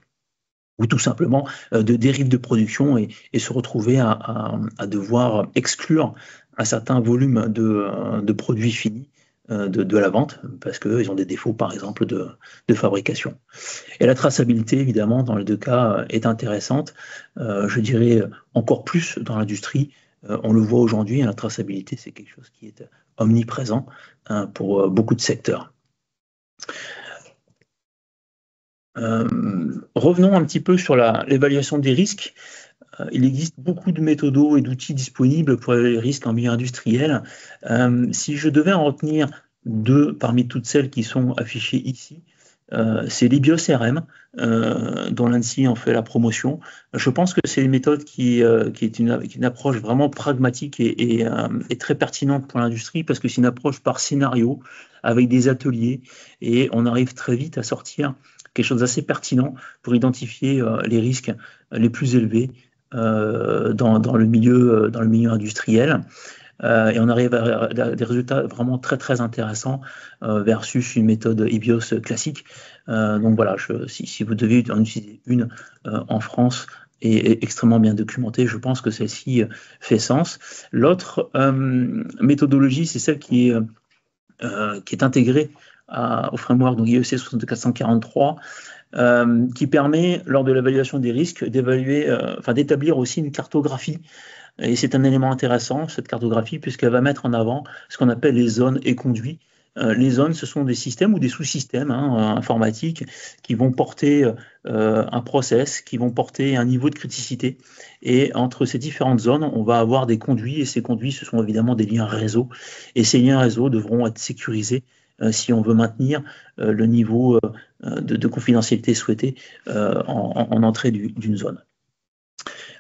Speaker 2: ou tout simplement de dérives de production et se retrouver à devoir exclure un certain volume de produits finis de la vente, parce qu'ils ont des défauts, par exemple, de fabrication. Et la traçabilité, évidemment, dans les deux cas, est intéressante. Je dirais encore plus dans l'industrie. On le voit aujourd'hui, la traçabilité, c'est quelque chose qui est omniprésent pour beaucoup de secteurs. Revenons un petit peu sur l'évaluation des risques. Il existe beaucoup de méthodos et d'outils disponibles pour les risques en milieu industriel. Si je devais en retenir deux parmi toutes celles qui sont affichées ici, c'est l'IBIOS-RM, dont l'ANSSI en fait la promotion. Je pense que c'est une méthode qui est une approche vraiment pragmatique et très pertinente pour l'industrie, parce que c'est une approche par scénario, avec des ateliers, et on arrive très vite à sortir quelque chose d'assez pertinent pour identifier les risques les plus élevés dans le milieu industriel. Et on arrive à des résultats vraiment très très intéressants versus une méthode IBIOS classique. Donc voilà, si vous deviez en utiliser une en France et extrêmement bien documentée, je pense que celle-ci fait sens. L'autre méthodologie, c'est celle qui est intégrée au framework, donc IEC 62443, qui permet, lors de l'évaluation des risques, d'établir aussi une cartographie. Et c'est un élément intéressant, cette cartographie, puisqu'elle va mettre en avant ce qu'on appelle les zones et conduits. Les zones, ce sont des systèmes ou des sous-systèmes informatiques qui vont porter un process, qui vont porter un niveau de criticité. Et entre ces différentes zones, on va avoir des conduits, et ces conduits, ce sont évidemment des liens réseau. Et ces liens réseau devront être sécurisés si on veut maintenir le niveau de confidentialité souhaité en entrée d'une zone.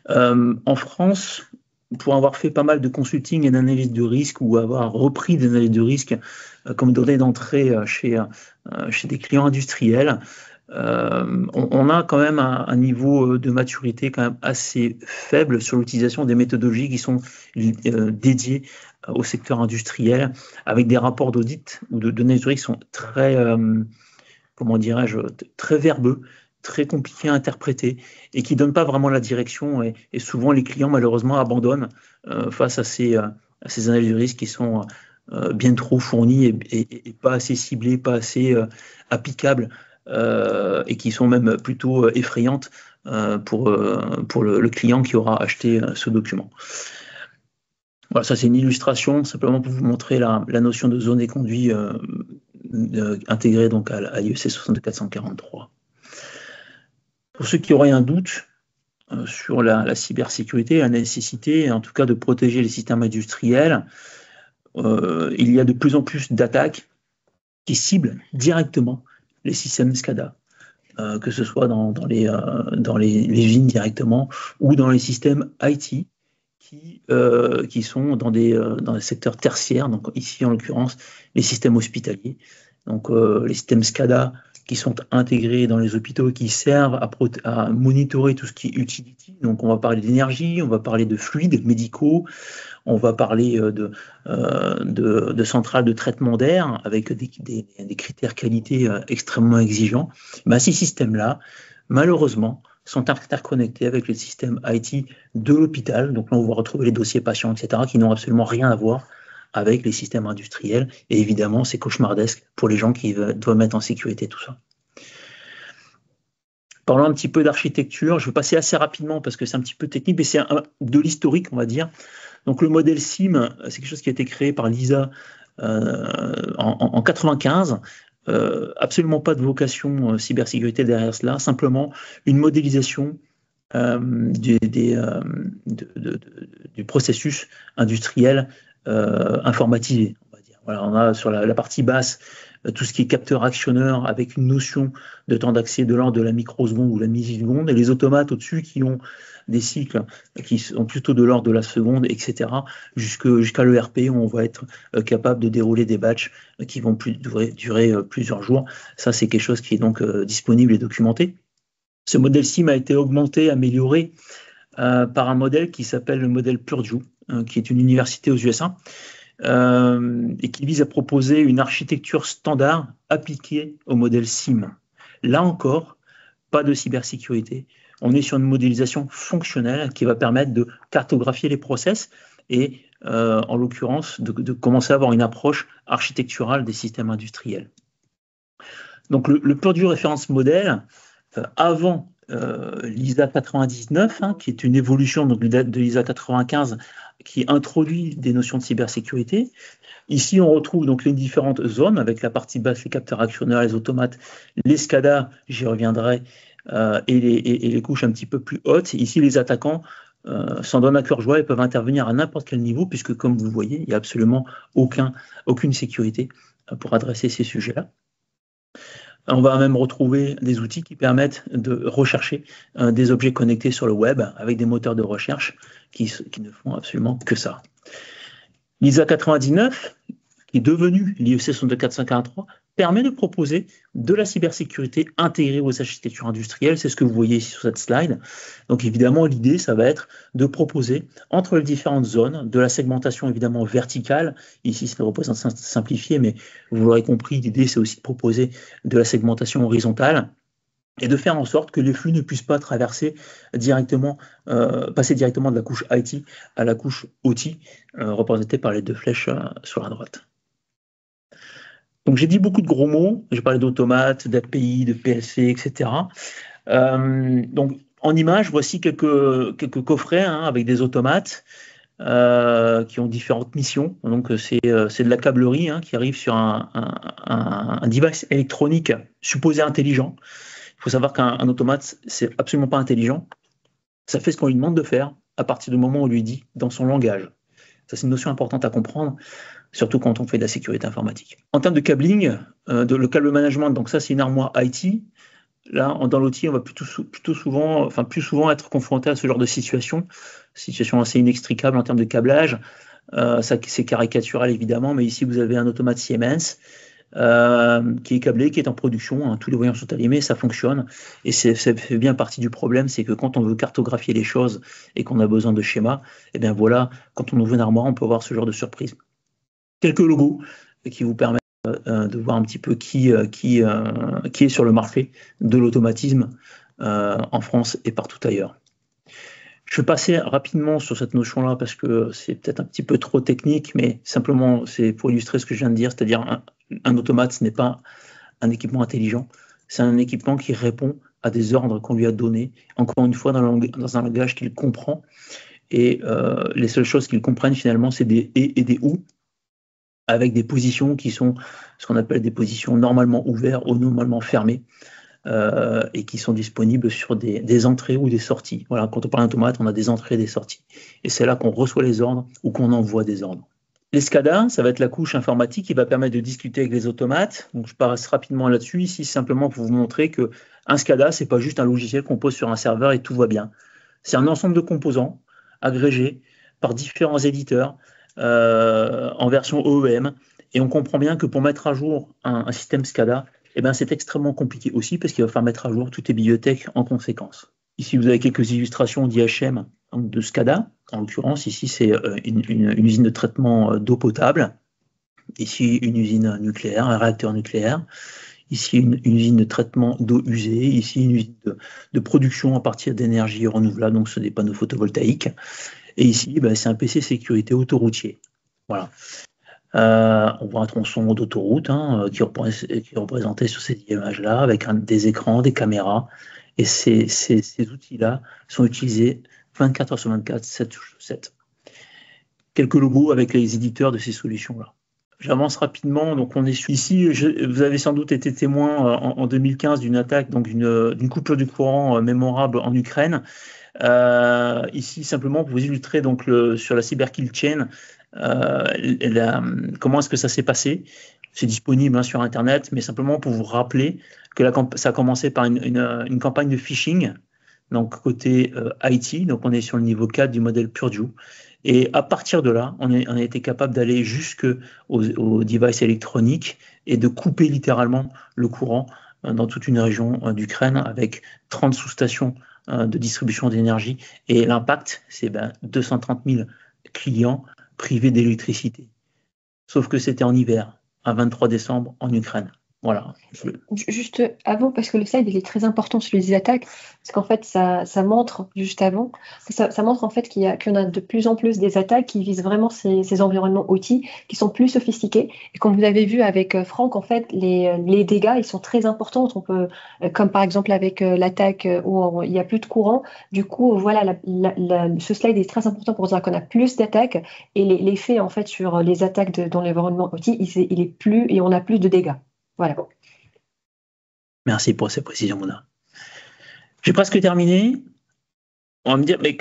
Speaker 2: En France, pour avoir fait pas mal de consulting et d'analyse de risque, ou avoir repris des analyses de risque comme données d'entrée chez des clients industriels, on a quand même un niveau de maturité quand même assez faible sur l'utilisation des méthodologies qui sont dédiées au secteur industriel, avec des rapports d'audit ou de données historiques qui sont très, comment dirais-je, très verbeux, très compliqués à interpréter et qui ne donnent pas vraiment la direction. Et souvent, les clients, malheureusement, abandonnent face à ces analyses de risque qui sont bien trop fournies et pas assez ciblées, pas assez applicables. Et qui sont même plutôt effrayantes pour le client qui aura acheté ce document. Voilà, ça c'est une illustration, simplement pour vous montrer la notion de zone et conduit intégrée donc à l'IEC 62443. Pour ceux qui auraient un doute sur la cybersécurité, la nécessité en tout cas de protéger les systèmes industriels, il y a de plus en plus d'attaques qui ciblent directement les systèmes SCADA, que ce soit dans les usines directement ou dans les systèmes IT qui sont dans des secteurs tertiaires, donc ici en l'occurrence les systèmes hospitaliers, donc les systèmes SCADA qui sont intégrés dans les hôpitaux et qui servent à monitorer tout ce qui est utility. Donc on va parler d'énergie, on va parler de fluides médicaux, on va parler de centrales de traitement d'air avec des critères qualité extrêmement exigeants. Ben, ces systèmes-là, malheureusement, sont interconnectés avec les systèmes IT de l'hôpital. Donc là, on va retrouver les dossiers patients, etc., qui n'ont absolument rien à voir avec les systèmes industriels. Et évidemment, c'est cauchemardesque pour les gens qui doivent mettre en sécurité tout ça. Parlons un petit peu d'architecture. Je vais passer assez rapidement parce que c'est un petit peu technique, mais c'est de l'historique, on va dire. Donc le modèle SIM, c'est quelque chose qui a été créé par l'ISA en 95. Absolument pas de vocation cybersécurité derrière cela, simplement une modélisation du processus industriel informatisé, on va dire. Voilà, on a sur la partie basse tout ce qui est capteur-actionneur avec une notion de temps d'accès de l'ordre de la microseconde ou la milliseconde, et les automates au-dessus qui ont des cycles qui sont plutôt de l'ordre de la seconde, etc., jusqu'à l'ERP où on va être capable de dérouler des batchs qui vont durer plusieurs jours. Ça, c'est quelque chose qui est donc disponible et documenté. Ce modèle SIM a été augmenté, amélioré par un modèle qui s'appelle le modèle Purdue, qui est une université aux USA, et qui vise à proposer une architecture standard appliquée au modèle SIM. Là encore, pas de cybersécurité. On est sur une modélisation fonctionnelle qui va permettre de cartographier les process et, en l'occurrence, de commencer à avoir une approche architecturale des systèmes industriels. Donc, le Purdue Reference Model, avant l'ISA 99, qui est une évolution donc, de l'ISA 95, qui introduit des notions de cybersécurité. Ici, on retrouve donc les différentes zones, avec la partie basse, les capteurs actionneurs, les automates, les SCADA, j'y reviendrai, et les couches un petit peu plus hautes. Ici, les attaquants s'en donnent à cœur joie et peuvent intervenir à n'importe quel niveau, puisque, comme vous le voyez, il n'y a absolument aucune sécurité pour adresser ces sujets-là. On va même retrouver des outils qui permettent de rechercher des objets connectés sur le web avec des moteurs de recherche qui ne font absolument que ça. L'ISA 99, qui est devenu l'IEC 62443, permet de proposer de la cybersécurité intégrée aux architectures industrielles. C'est ce que vous voyez ici sur cette slide. Donc évidemment, l'idée, ça va être de proposer entre les différentes zones de la segmentation évidemment verticale. Ici, c'est une représentation simplifiée, mais vous l'aurez compris, l'idée, c'est aussi de proposer de la segmentation horizontale et de faire en sorte que les flux ne puissent pas passer directement de la couche IT à la couche OT, représentée par les deux flèches sur la droite. Donc j'ai dit beaucoup de gros mots, j'ai parlé d'automates, d'API, de PLC, etc. Donc en image, voici quelques coffrets avec des automates qui ont différentes missions. Donc c'est de la câblerie qui arrive sur un device électronique supposé intelligent. Il faut savoir qu'un automate, c'est absolument pas intelligent. Ça fait ce qu'on lui demande de faire à partir du moment où on lui dit dans son langage. Ça, c'est une notion importante à comprendre, surtout quand on fait de la sécurité informatique. En termes de cabling, le câble management, donc ça, c'est une armoire IT. Là, dans l'outil, on va plus souvent être confronté à ce genre de situation assez inextricable en termes de câblage. Ça, c'est caricatural, évidemment, mais ici, vous avez un automate Siemens qui est câblé, qui est en production, hein, tous les voyants sont allumés, ça fonctionne, et ça fait bien partie du problème, c'est que quand on veut cartographier les choses et qu'on a besoin de schémas, et bien voilà, quand on ouvre une armoire, on peut avoir ce genre de surprise. Quelques logos qui vous permettent de voir un petit peu qui est sur le marché de l'automatisme en France et partout ailleurs. Je vais passer rapidement sur cette notion-là parce que c'est peut-être un petit peu trop technique, mais simplement c'est pour illustrer ce que je viens de dire, c'est-à-dire un automate, ce n'est pas un équipement intelligent, c'est un équipement qui répond à des ordres qu'on lui a donnés, encore une fois dans un langage qu'il comprend, et les seules choses qu'il comprenne finalement, c'est des et des ou, avec des positions qui sont ce qu'on appelle des positions normalement ouvertes ou normalement fermées, et qui sont disponibles sur des entrées ou des sorties. Voilà, quand on parle d'automate, on a des entrées et des sorties. Et c'est là qu'on reçoit les ordres ou qu'on envoie des ordres. Les SCADA, ça va être la couche informatique qui va permettre de discuter avec les automates. Donc je passe rapidement là-dessus, ici simplement pour vous montrer qu'un SCADA, c'est pas juste un logiciel qu'on pose sur un serveur et tout va bien. C'est un ensemble de composants agrégés par différents éditeurs en version OEM. Et on comprend bien que pour mettre à jour un système SCADA, eh ben, c'est extrêmement compliqué aussi parce qu'il va falloir mettre à jour toutes les bibliothèques en conséquence. Ici, vous avez quelques illustrations d'IHM, de SCADA. En l'occurrence, ici, c'est une usine de traitement d'eau potable. Ici, une usine nucléaire, un réacteur nucléaire. Ici, une usine de traitement d'eau usée. Ici, une usine de production à partir d'énergie renouvelable, donc c'est des panneaux photovoltaïques. Et ici, ben, c'est un PC sécurité autoroutier. Voilà. On voit un tronçon d'autoroute qui est représenté sur ces images-là, avec des écrans, des caméras. Et ces outils-là sont utilisés 24 heures sur 24, 7 sur 7. Quelques logos avec les éditeurs de ces solutions-là. J'avance rapidement. Donc on est ici. Vous avez sans doute été témoin en 2015 d'une attaque, donc d'une coupure du courant mémorable en Ukraine. Ici, simplement pour vous illustrer donc sur la Cyberkill Chain, comment est-ce que ça s'est passé. C'est disponible sur Internet, mais simplement pour vous rappeler que ça a commencé par une campagne de phishing, donc côté IT, donc on est sur le niveau 4 du modèle Purdue. Et à partir de là, on a été capable d'aller jusqu'aux devices électroniques et de couper littéralement le courant dans toute une région d'Ukraine avec 30 sous-stations de distribution d'énergie. Et l'impact, c'est 230 000 clients privés d'électricité. Sauf que c'était en hiver, un 23 décembre en Ukraine. Voilà.
Speaker 3: Juste avant, parce que le slide il est très important sur les attaques, parce qu'en fait ça montre juste avant, ça montre en fait qu'il y en a de plus en plus des attaques qui visent vraiment ces environnements outils qui sont plus sophistiqués. Et comme vous avez vu avec Franck, en fait les dégâts ils sont très importants. On peut, comme par exemple avec l'attaque où il n'y a plus de courant. Du coup voilà, ce slide est très important pour dire qu'on a plus d'attaques et l'effet en fait sur les attaques dans l'environnement outil il est plus et on a plus de dégâts. Voilà.
Speaker 2: Merci pour ces précisions, Mona. J'ai presque terminé. On va me dire, mais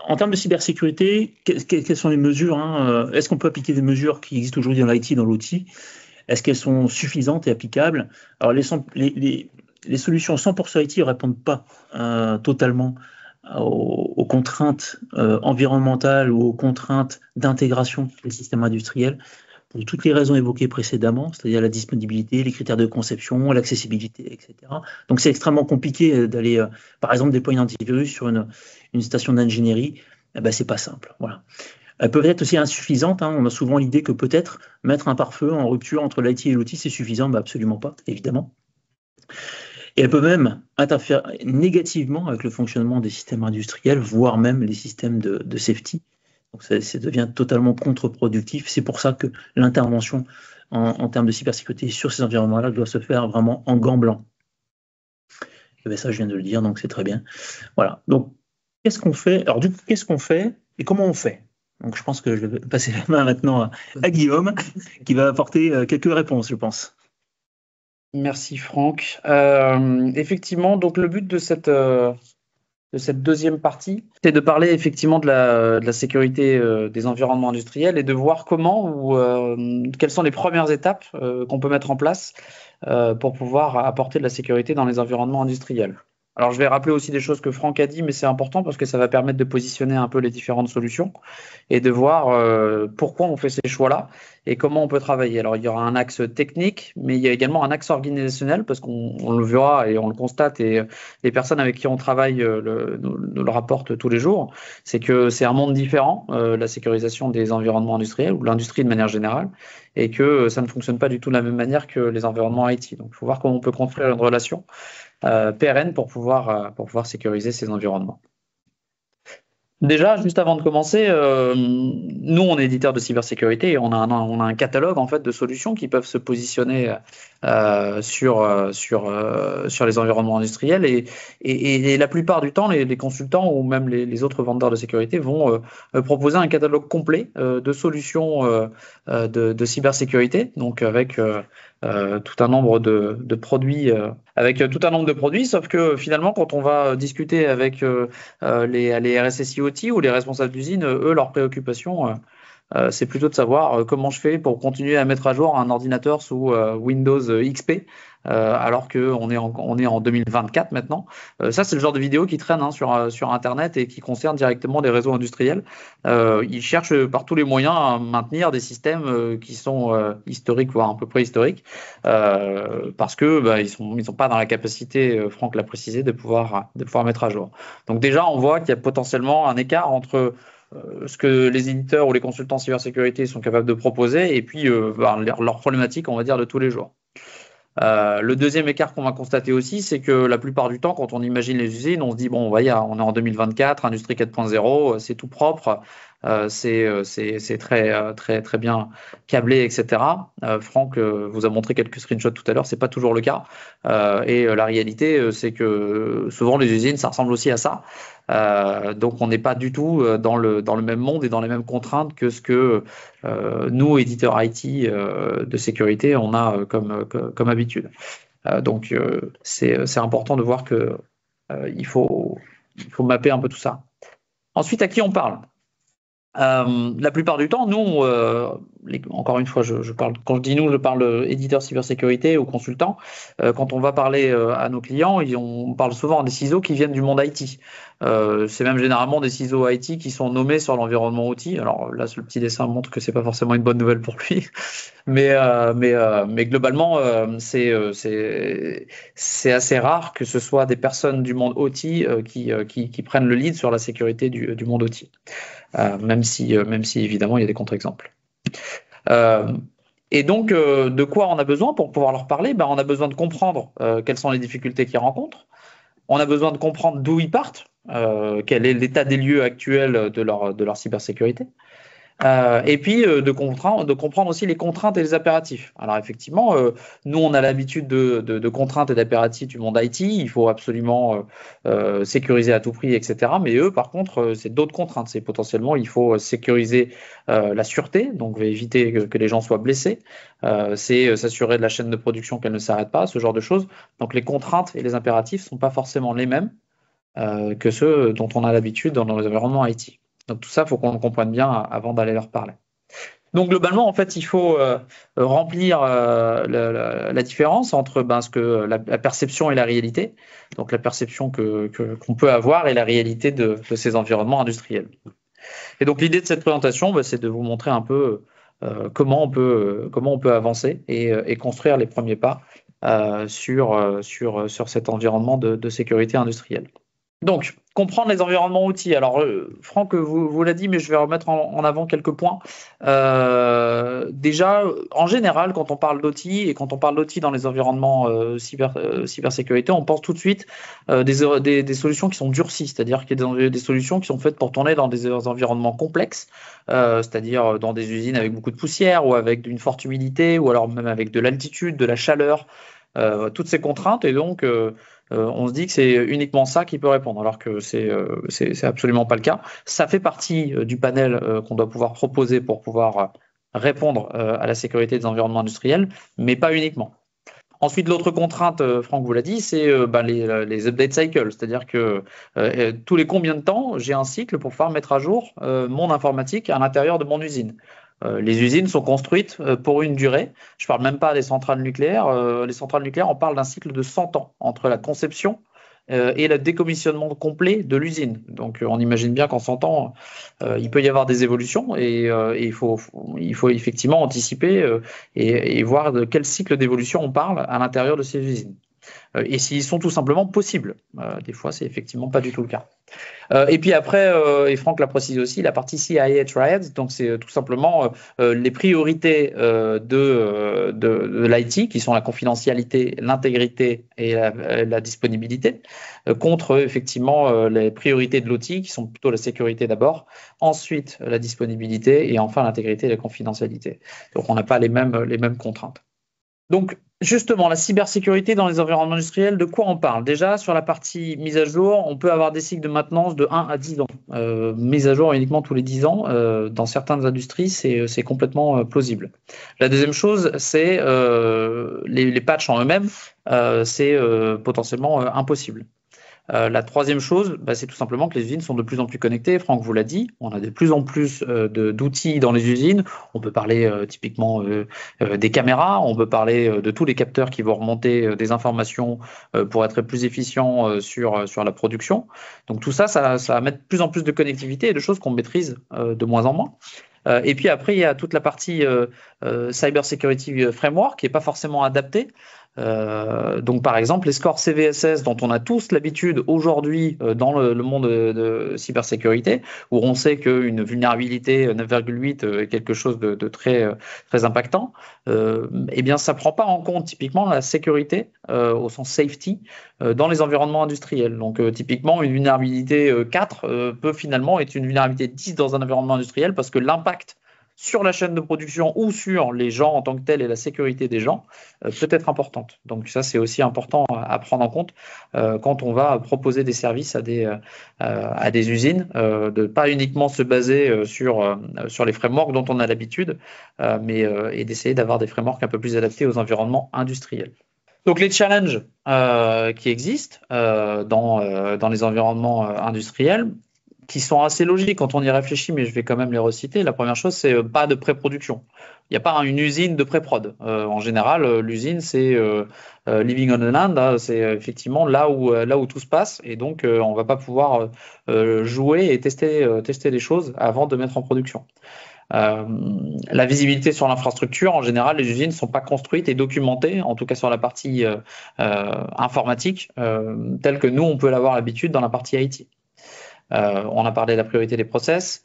Speaker 2: en termes de cybersécurité, quelles sont les mesures Est-ce qu'on peut appliquer des mesures qui existent aujourd'hui dans l'IT, dans l'outil? Est-ce qu'elles sont suffisantes et applicables? Alors, les solutions 100% IT ne répondent pas totalement aux contraintes environnementales ou aux contraintes d'intégration des systèmes industriels. Pour toutes les raisons évoquées précédemment, c'est-à-dire la disponibilité, les critères de conception, l'accessibilité, etc. Donc c'est extrêmement compliqué d'aller, par exemple, déployer un antivirus sur une station d'ingénierie. C'est pas simple. Voilà. Elles peuvent être aussi insuffisantes. On a souvent l'idée que peut-être mettre un pare-feu en rupture entre l'IT et l'outil, c'est suffisant. Absolument pas, évidemment. Et elles peuvent même interférer négativement avec le fonctionnement des systèmes industriels, voire même les systèmes de safety. Donc ça devient totalement contre-productif. C'est pour ça que l'intervention en termes de cybersécurité sur ces environnements-là doit se faire vraiment en gants blancs. Et ça, je viens de le dire, donc c'est très bien. Voilà. Donc, qu'est-ce qu'on fait? Alors, du coup, qu'est-ce qu'on fait et comment on fait? Donc, je pense que je vais passer la main maintenant à Guillaume, qui va apporter quelques réponses, je pense.
Speaker 4: Merci, Franck. Effectivement, donc le but de cette deuxième partie, c'est de parler effectivement de la sécurité des environnements industriels et de voir comment ou quelles sont les premières étapes qu'on peut mettre en place pour pouvoir apporter de la sécurité dans les environnements industriels. Alors, je vais rappeler aussi des choses que Franck a dit, mais c'est important parce que ça va permettre de positionner un peu les différentes solutions et de voir pourquoi on fait ces choix-là et comment on peut travailler. Alors, il y aura un axe technique, mais il y a également un axe organisationnel parce qu'on le verra et on le constate et les personnes avec qui on travaille nous le rapportent tous les jours. C'est que c'est un monde différent, la sécurisation des environnements industriels ou l'industrie de manière générale, et que ça ne fonctionne pas du tout de la même manière que les environnements IT. Donc, il faut voir comment on peut construire une relation pérenne pour pouvoir sécuriser ces environnements. Déjà, juste avant de commencer, nous, on est éditeur de cybersécurité et on a un catalogue en fait de solutions qui peuvent se positionner sur les environnements industriels et la plupart du temps, les consultants ou même les autres vendeurs de sécurité vont proposer un catalogue complet de solutions de cybersécurité, donc avec tout un nombre de produits, sauf que finalement, quand on va discuter avec les RSSI OT ou les responsables d'usine, eux, leur préoccupation, c'est plutôt de savoir comment je fais pour continuer à mettre à jour un ordinateur sous Windows XP, alors qu'on est en 2024 maintenant. Ça, c'est le genre de vidéo qui traîne sur Internet et qui concerne directement des réseaux industriels. Ils cherchent par tous les moyens à maintenir des systèmes qui sont historiques, voire à peu près historiques, parce que ils sont pas dans la capacité, Franck l'a précisé, de pouvoir mettre à jour. Donc déjà, on voit qu'il y a potentiellement un écart entre ce que les éditeurs ou les consultants cybersécurité sont capables de proposer et puis leurs problématiques, on va dire, de tous les jours. Le deuxième écart qu'on va constater aussi, c'est que la plupart du temps, quand on imagine les usines, on se dit bon, on est en 2024, industrie 4.0, c'est tout propre, c'est très bien câblé, etc. Franck vous a montré quelques screenshots tout à l'heure, c'est pas toujours le cas. Et la réalité, c'est que souvent les usines, ça ressemble aussi à ça. Donc on n'est pas du tout dans le même monde et dans les mêmes contraintes que ce que nous, éditeurs IT de sécurité, on a comme habitude. Donc c'est important de voir que il faut mapper un peu tout ça. Ensuite, à qui on parle? La plupart du temps, nous, encore une fois, je parle, quand je dis nous, je parle éditeur cybersécurité ou consultant. Quand on va parler à nos clients, on parle souvent des ciseaux qui viennent du monde IT. C'est même généralement des ciseaux IT qui sont nommés sur l'environnement outil. Alors là, le petit dessin montre que c'est pas forcément une bonne nouvelle pour lui, mais globalement, c'est assez rare que ce soit des personnes du monde OT qui prennent le lead sur la sécurité du monde OT. Même si évidemment il y a des contre-exemples. Et donc, de quoi on a besoin pour pouvoir leur parler? On a besoin de comprendre quelles sont les difficultés qu'ils rencontrent. On a besoin de comprendre d'où ils partent, quel est l'état des lieux actuel de leur cybersécurité. Et puis de comprendre aussi les contraintes et les impératifs. Alors effectivement, nous on a l'habitude de contraintes et d'impératifs du monde IT, il faut absolument sécuriser à tout prix, etc. Mais eux, par contre, c'est d'autres contraintes. C'est potentiellement, il faut sécuriser la sûreté, donc éviter que les gens soient blessés. C'est s'assurer de la chaîne de production qu'elle ne s'arrête pas, ce genre de choses. Donc les contraintes et les impératifs sont pas forcément les mêmes que ceux dont on a l'habitude dans les environnements IT. Donc tout ça, il faut qu'on le comprenne bien avant d'aller leur parler. Donc globalement, en fait, il faut remplir la différence entre la perception et la réalité. Donc la perception qu'on peut avoir et la réalité de ces environnements industriels. Et donc l'idée de cette présentation, c'est de vous montrer un peu comment on peut avancer et construire les premiers pas sur cet environnement de sécurité industrielle. Donc, comprendre les environnements outils. Alors, Franck vous l'a dit, mais je vais remettre en avant quelques points. Déjà, en général, quand on parle d'outils et quand on parle d'outils dans les environnements cybersécurité, on pense tout de suite des solutions qui sont durcies, c'est-à-dire qu'il y a des solutions qui sont faites pour tourner dans des environnements complexes, c'est-à-dire dans des usines avec beaucoup de poussière ou avec une forte humidité ou alors même avec de l'altitude, de la chaleur, toutes ces contraintes. Et donc, on se dit que c'est uniquement ça qui peut répondre, alors que c'est absolument pas le cas. Ça fait partie du panel qu'on doit pouvoir proposer pour pouvoir répondre à la sécurité des environnements industriels, mais pas uniquement. Ensuite, l'autre contrainte, Franck vous l'a dit, c'est les update cycles, c'est-à-dire que tous les combien de temps j'ai un cycle pour pouvoir mettre à jour mon informatique à l'intérieur de mon usine. Les usines sont construites pour une durée. Je ne parle même pas des centrales nucléaires. Les centrales nucléaires, on parle d'un cycle de 100 ans entre la conception et le décommissionnement complet de l'usine. Donc, on imagine bien qu'en 100 ans, il peut y avoir des évolutions et il faut effectivement anticiper et voir de quel cycle d'évolution on parle à l'intérieur de ces usines. Et s'ils sont tout simplement possibles. Des fois, c'est effectivement pas du tout le cas. Et puis après, et Franck l'a précisé aussi, la partie CIA Triad, donc c'est tout simplement les priorités de l'IT, qui sont la confidentialité, l'intégrité et la disponibilité, contre effectivement les priorités de l'OT, qui sont plutôt la sécurité d'abord, ensuite la disponibilité et enfin l'intégrité et la confidentialité. Donc on n'a pas les mêmes contraintes. Donc, justement, la cybersécurité dans les environnements industriels, de quoi on parle? Déjà, sur la partie mise à jour, on peut avoir des cycles de maintenance de 1 à 10 ans. Mise à jour uniquement tous les 10 ans, dans certaines industries, c'est complètement plausible. La deuxième chose, c'est les patchs en eux-mêmes, c'est potentiellement impossible. La troisième chose, c'est tout simplement que les usines sont de plus en plus connectées. Franck vous l'a dit, on a de plus en plus d'outils dans les usines. On peut parler typiquement des caméras, on peut parler de tous les capteurs qui vont remonter des informations pour être plus efficient sur la production. Donc tout ça, ça va mettre de plus en plus de connectivité et de choses qu'on maîtrise de moins en moins. Et puis après, il y a toute la partie Cyber Security Framework qui n'est pas forcément adaptée. Donc par exemple les scores CVSS dont on a tous l'habitude aujourd'hui dans le monde de cybersécurité, où on sait qu'une vulnérabilité 9,8 est quelque chose de très impactant, eh bien ça prend pas en compte typiquement la sécurité au sens safety dans les environnements industriels. Donc typiquement une vulnérabilité 4 peut finalement être une vulnérabilité 10 dans un environnement industriel parce que l'impact sur la chaîne de production ou sur les gens en tant que tels et la sécurité des gens peut être importante. Donc ça, c'est aussi important à prendre en compte quand on va proposer des services à des usines, de pas uniquement se baser sur les frameworks dont on a l'habitude, et d'essayer d'avoir des frameworks un peu plus adaptés aux environnements industriels. Donc les challenges qui existent dans les environnements industriels, qui sont assez logiques quand on y réfléchit, mais je vais quand même les reciter. La première chose, c'est pas de pré-production. Il n'y a pas une usine de pré-prod. En général, l'usine, c'est living on the land, hein, c'est effectivement là où tout se passe, et donc on va pas pouvoir jouer et tester les choses avant de mettre en production. La visibilité sur l'infrastructure, en général, les usines ne sont pas construites et documentées, en tout cas sur la partie informatique, telle que nous, on peut l'avoir l'habitude dans la partie IT. On a parlé de la priorité des process.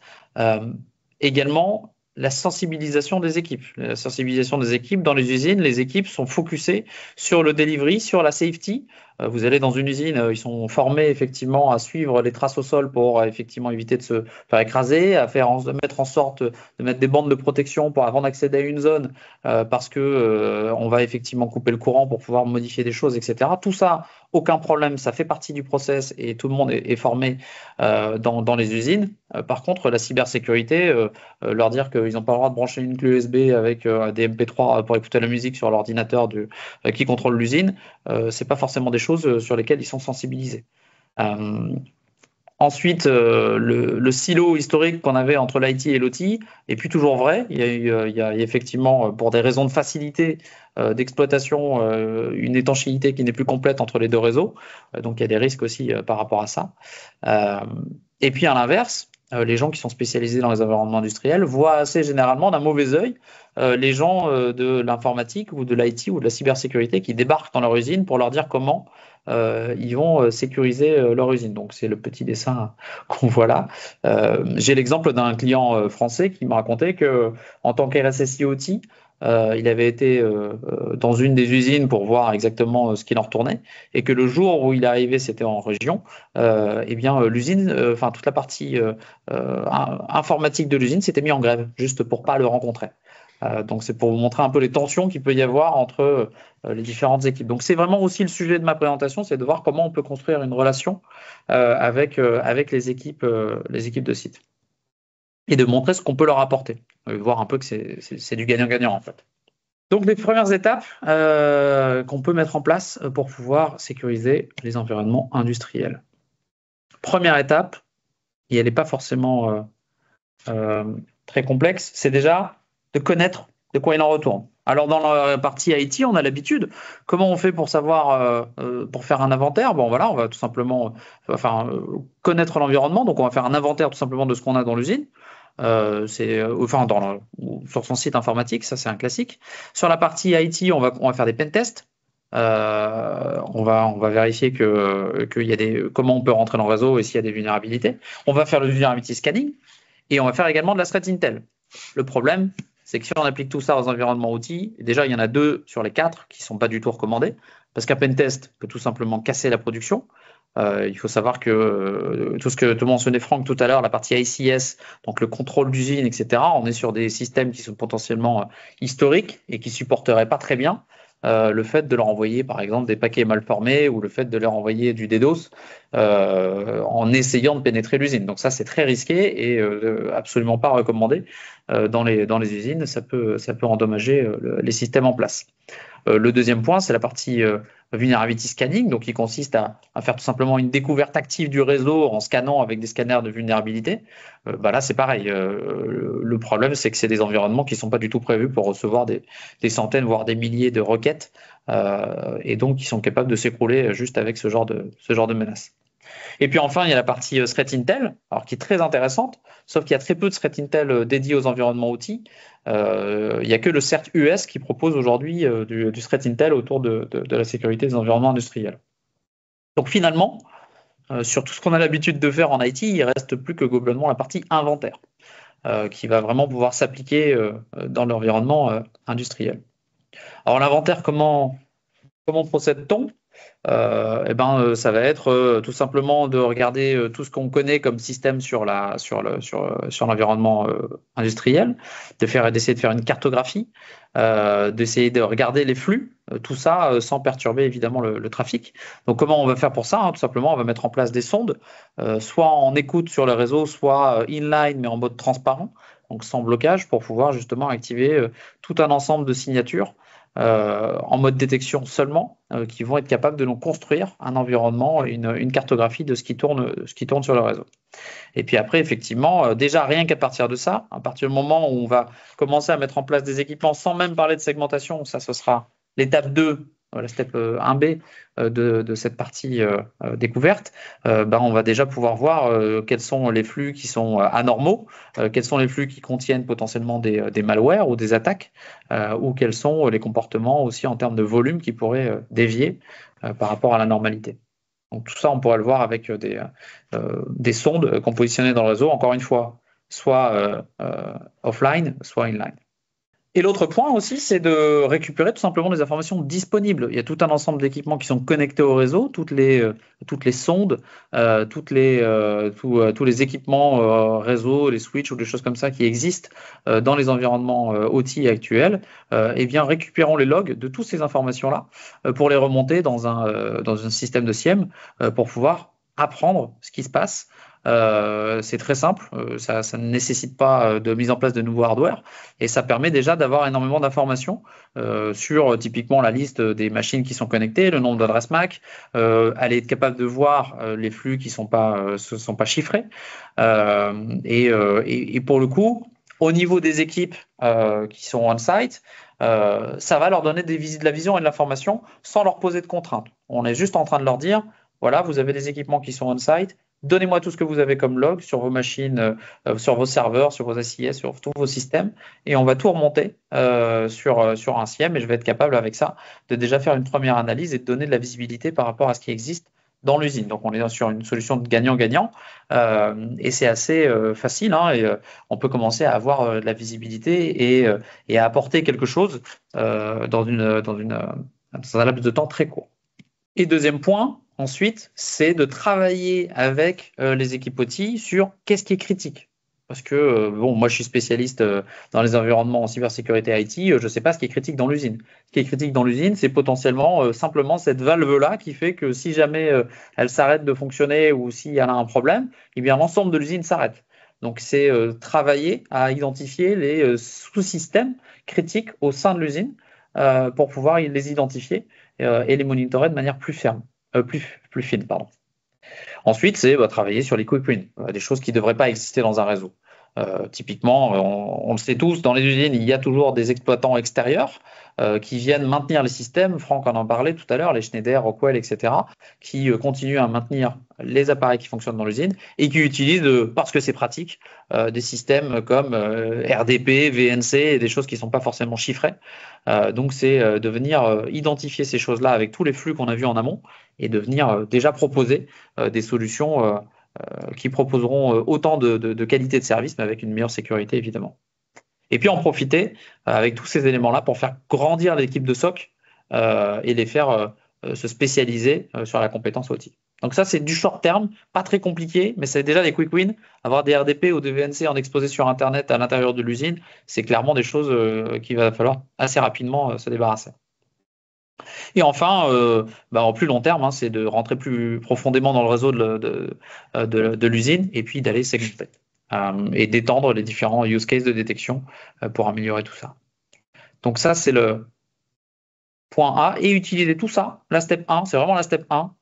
Speaker 4: Également, la sensibilisation des équipes. La sensibilisation des équipes dans les usines, les équipes sont focusées sur le delivery, sur la safety. Vous allez dans une usine, ils sont formés effectivement à suivre les traces au sol pour effectivement éviter de se faire écraser, de mettre en sorte de mettre des bandes de protection pour avant d'accéder à une zone, parce que on va effectivement couper le courant pour pouvoir modifier des choses, etc. Tout ça, aucun problème, ça fait partie du process et tout le monde est formé dans les usines. Par contre, la cybersécurité, leur dire qu'ils n'ont pas le droit de brancher une clé USB avec des MP3 pour écouter la musique sur l'ordinateur qui contrôle l'usine, c'est pas forcément des choses sur lesquelles ils sont sensibilisés. Ensuite, le silo historique qu'on avait entre l'IT et l'OT est plus toujours vrai. Il y a effectivement, pour des raisons de facilité d'exploitation, une étanchéité qui n'est plus complète entre les deux réseaux. Donc, il y a des risques aussi par rapport à ça. Et puis, à l'inverse, les gens qui sont spécialisés dans les environnements industriels voient assez généralement d'un mauvais œil les gens de l'informatique ou de l'IT ou de la cybersécurité qui débarquent dans leur usine pour leur dire comment ils vont sécuriser leur usine. Donc c'est le petit dessin qu'on voit là. J'ai l'exemple d'un client français qui m'a raconté que en tant qu'RSSI OT, il avait été dans une des usines pour voir exactement ce qu'il en retournait, et que le jour où il est arrivé, c'était en région, eh bien l'usine, toute la partie informatique de l'usine s'était mise en grève, juste pour pas le rencontrer. Donc c'est pour vous montrer un peu les tensions qu'il peut y avoir entre les différentes équipes. Donc c'est vraiment aussi le sujet de ma présentation, c'est de voir comment on peut construire une relation avec les équipes de site, et de montrer ce qu'on peut leur apporter, voir un peu que c'est du gagnant-gagnant en fait. Donc les premières étapes qu'on peut mettre en place pour pouvoir sécuriser les environnements industriels. Première étape, et elle n'est pas forcément très complexe, c'est déjà de connaître de quoi il en retourne. Alors, dans la partie IT, on a l'habitude. Comment on fait pour savoir, pour faire un inventaire? Bon, voilà, on va tout simplement connaître l'environnement. Donc, on va faire un inventaire tout simplement de ce qu'on a dans l'usine. Sur son site informatique, ça c'est un classique. Sur la partie IT, on va faire des pentests. On va vérifier comment on peut rentrer dans le réseau et s'il y a des vulnérabilités. On va faire le vulnerability scanning et on va faire également de la threat intel. Le problème, c'est que si on applique tout ça aux environnements outils, déjà il y en a 2 sur les 4 qui ne sont pas du tout recommandés parce qu'un pentest peut tout simplement casser la production. Il faut savoir que tout ce que te mentionnait Franck tout à l'heure, la partie ICS, donc le contrôle d'usine, etc., on est sur des systèmes qui sont potentiellement historiques et qui ne supporteraient pas très bien le fait de leur envoyer, par exemple, des paquets mal formés ou le fait de leur envoyer du DDoS en essayant de pénétrer l'usine. Donc ça, c'est très risqué et absolument pas recommandé dans les usines. Ça peut endommager les systèmes en place. Le deuxième point, c'est la partie vulnerability scanning, donc qui consiste à faire tout simplement une découverte active du réseau en scannant avec des scanners de vulnérabilité. Là, c'est pareil. Le problème, c'est que c'est des environnements qui ne sont pas du tout prévus pour recevoir des centaines, voire des milliers de requêtes, et donc qui sont capables de s'écrouler juste avec ce genre de menace. Et puis enfin, il y a la partie threat intel, alors qui est très intéressante, sauf qu'il y a très peu de threat intel dédiés aux environnements outils. Il n'y a que le CERT US qui propose aujourd'hui du threat intel autour de la sécurité des environnements industriels. Donc finalement, sur tout ce qu'on a l'habitude de faire en IT, il ne reste plus que globalement la partie inventaire, qui va vraiment pouvoir s'appliquer dans l'environnement industriel. Alors l'inventaire, comment procède-t-on ? Ça va être tout simplement de regarder tout ce qu'on connaît comme système sur l'environnement industriel, d'essayer de faire une cartographie, d'essayer de regarder les flux, tout ça sans perturber évidemment le trafic. Donc comment on va faire pour ça ? Tout simplement, on va mettre en place des sondes, soit en écoute sur le réseau, soit inline mais en mode transparent, donc sans blocage, pour pouvoir justement activer tout un ensemble de signatures en mode détection seulement, qui vont être capables de nous construire un environnement, une cartographie de ce qui tourne sur le réseau. Et puis après, effectivement, déjà rien qu'à partir de ça, à partir du moment où on va commencer à mettre en place des équipements sans même parler de segmentation, ça ce sera l'étape 2, la step 1B de cette partie découverte, on va déjà pouvoir voir quels sont les flux qui sont anormaux, quels sont les flux qui contiennent potentiellement des malwares ou des attaques, ou quels sont les comportements aussi en termes de volume qui pourraient dévier par rapport à la normalité. Donc tout ça, on pourrait le voir avec des sondes qu'on positionnait dans le réseau, encore une fois, soit offline, soit inline. Et l'autre point aussi, c'est de récupérer tout simplement des informations disponibles. Il y a tout un ensemble d'équipements qui sont connectés au réseau, toutes les sondes, tous les équipements réseau, les switches ou des choses comme ça qui existent dans les environnements OT actuels. Récupérons les logs de toutes ces informations-là pour les remonter dans un système de SIEM pour pouvoir apprendre ce qui se passe. C'est très simple, ça ne nécessite pas de mise en place de nouveaux hardware et ça permet déjà d'avoir énormément d'informations sur typiquement la liste des machines qui sont connectées, le nombre d'adresses MAC, aller être capable de voir les flux qui sont pas chiffrés et pour le coup, au niveau des équipes qui sont on-site, ça va leur donner de la vision et de l'information sans leur poser de contraintes. On est juste en train de leur dire, voilà, vous avez des équipements qui sont on-site, donnez-moi tout ce que vous avez comme log sur vos machines, sur vos serveurs, sur vos SIS, sur tous vos systèmes, et on va tout remonter sur un SIEM, et je vais être capable avec ça de déjà faire une première analyse et de donner de la visibilité par rapport à ce qui existe dans l'usine. Donc on est sur une solution de gagnant-gagnant, et c'est assez facile, et on peut commencer à avoir de la visibilité et à apporter quelque chose dans un laps de temps très court. Et deuxième point, ensuite, c'est de travailler avec les équipes OT sur qu'est-ce qui est critique. Parce que, moi, je suis spécialiste dans les environnements en cybersécurité IT, je ne sais pas ce qui est critique dans l'usine. Ce qui est critique dans l'usine, c'est potentiellement simplement cette valve-là qui fait que si jamais elle s'arrête de fonctionner ou si elle a un problème, eh bien, l'ensemble de l'usine s'arrête. Donc, c'est travailler à identifier les sous-systèmes critiques au sein de l'usine pour pouvoir les identifier et les monitorer de manière plus ferme. Plus fine, pardon. Ensuite, c'est travailler sur les quick wins, des choses qui ne devraient pas exister dans un réseau. Typiquement, on le sait tous, dans les usines, il y a toujours des exploitants extérieurs qui viennent maintenir les systèmes. Franck en parlait tout à l'heure, les Schneider, Rockwell, etc., qui continuent à maintenir les appareils qui fonctionnent dans l'usine et qui utilisent, parce que c'est pratique, des systèmes comme RDP, VNC et des choses qui ne sont pas forcément chiffrées. Donc, c'est de venir identifier ces choses-là avec tous les flux qu'on a vus en amont et de venir déjà proposer des solutions qui proposeront autant de qualité de service, mais avec une meilleure sécurité, évidemment. Et puis en profiter avec tous ces éléments-là pour faire grandir l'équipe de SOC et les faire se spécialiser sur la compétence OT. Donc ça, c'est du short terme, pas très compliqué, mais c'est déjà des quick wins. Avoir des RDP ou des VNC en exposé sur Internet à l'intérieur de l'usine, c'est clairement des choses qu'il va falloir assez rapidement se débarrasser. Et enfin, en plus long terme, c'est de rentrer plus profondément dans le réseau de l'usine et puis d'aller segmenter et d'étendre les différents use cases de détection pour améliorer tout ça. Donc ça, c'est le point A. Et utiliser tout ça, la step 1, c'est vraiment la step 1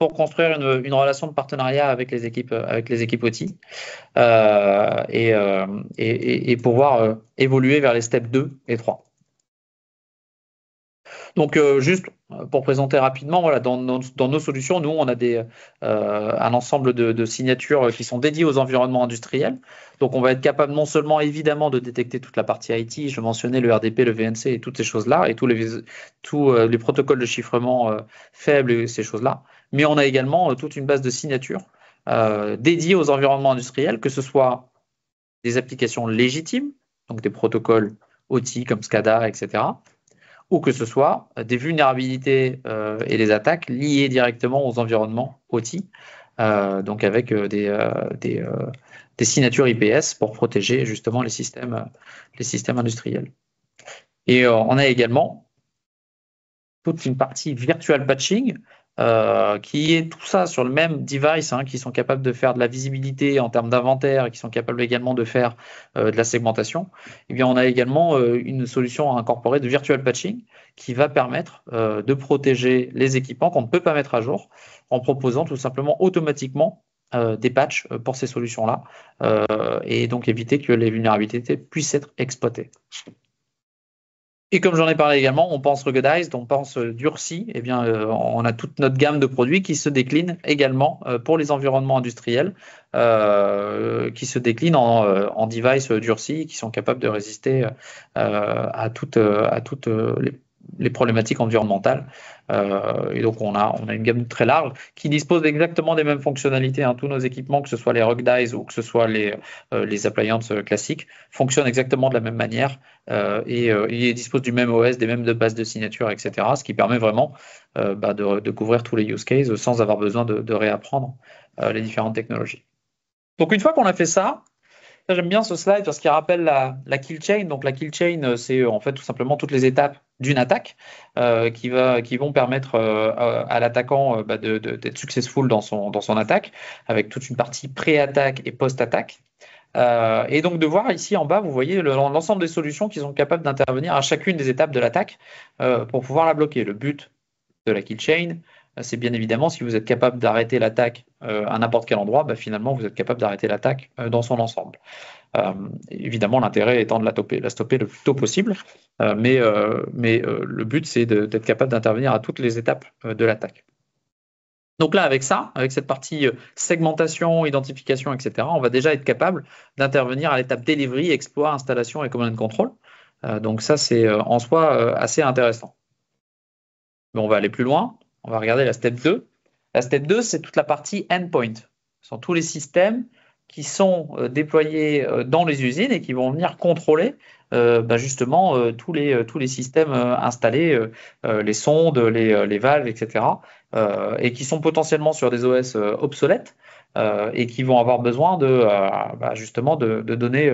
Speaker 4: pour construire une relation de partenariat avec les équipes OT et pouvoir évoluer vers les steps 2 et 3. Donc, juste pour présenter rapidement, voilà, dans nos solutions, nous, on a un ensemble de signatures qui sont dédiées aux environnements industriels. Donc, on va être capable non seulement, évidemment, de détecter toute la partie IT, je mentionnais le RDP, le VNC et toutes ces choses-là, et tous les protocoles de chiffrement faibles et ces choses-là, mais on a également toute une base de signatures dédiées aux environnements industriels, que ce soit des applications légitimes, donc des protocoles OT comme SCADA, etc., ou que ce soit des vulnérabilités et des attaques liées directement aux environnements OT, donc avec des signatures IPS pour protéger justement les systèmes industriels. Et on a également toute une partie virtual patching qui est tout ça sur le même device, qui sont capables de faire de la visibilité en termes d'inventaire et qui sont capables également de faire de la segmentation. Eh bien, on a également une solution à incorporer de virtual patching qui va permettre de protéger les équipements qu'on ne peut pas mettre à jour en proposant tout simplement automatiquement des patchs pour ces solutions-là et donc éviter que les vulnérabilités puissent être exploitées. Et comme j'en ai parlé également, on pense ruggedized, on pense durci. Eh bien, on a toute notre gamme de produits qui se décline également pour les environnements industriels, qui se déclinent en devices durcis, qui sont capables de résister à toutes les problématiques environnementales. Et donc, on a une gamme très large qui dispose exactement des mêmes fonctionnalités. Tous nos équipements, que ce soit les ruggedized ou que ce soit les appliances classiques, fonctionnent exactement de la même manière et ils disposent du même OS, des mêmes bases de signature, etc. Ce qui permet vraiment de couvrir tous les use cases sans avoir besoin de réapprendre les différentes technologies. Donc, une fois qu'on a fait ça, j'aime bien ce slide parce qu'il rappelle la kill chain. Donc, la kill chain, c'est en fait tout simplement toutes les étapes d'une attaque qui vont permettre à l'attaquant d'être successful dans son attaque, avec toute une partie pré-attaque et post-attaque. Et donc, de voir ici en bas, vous voyez l'ensemble des solutions qui sont capables d'intervenir à chacune des étapes de l'attaque pour pouvoir la bloquer. Le but de la kill chain, c'est bien évidemment, si vous êtes capable d'arrêter l'attaque à n'importe quel endroit, finalement, vous êtes capable d'arrêter l'attaque dans son ensemble. Évidemment, l'intérêt étant de la stopper le plus tôt possible, mais le but, c'est d'être capable d'intervenir à toutes les étapes de l'attaque. Donc là, avec cette partie segmentation, identification, etc., on va déjà être capable d'intervenir à l'étape delivery, exploit, installation et command and control. Donc ça, c'est en soi assez intéressant. Mais on va aller plus loin. On va regarder la step 2. La step 2, c'est toute la partie endpoint. Ce sont tous les systèmes qui sont déployés dans les usines et qui vont venir contrôler justement tous les systèmes installés, les sondes, les valves, etc., et qui sont potentiellement sur des OS obsolètes et qui vont avoir besoin justement de donner,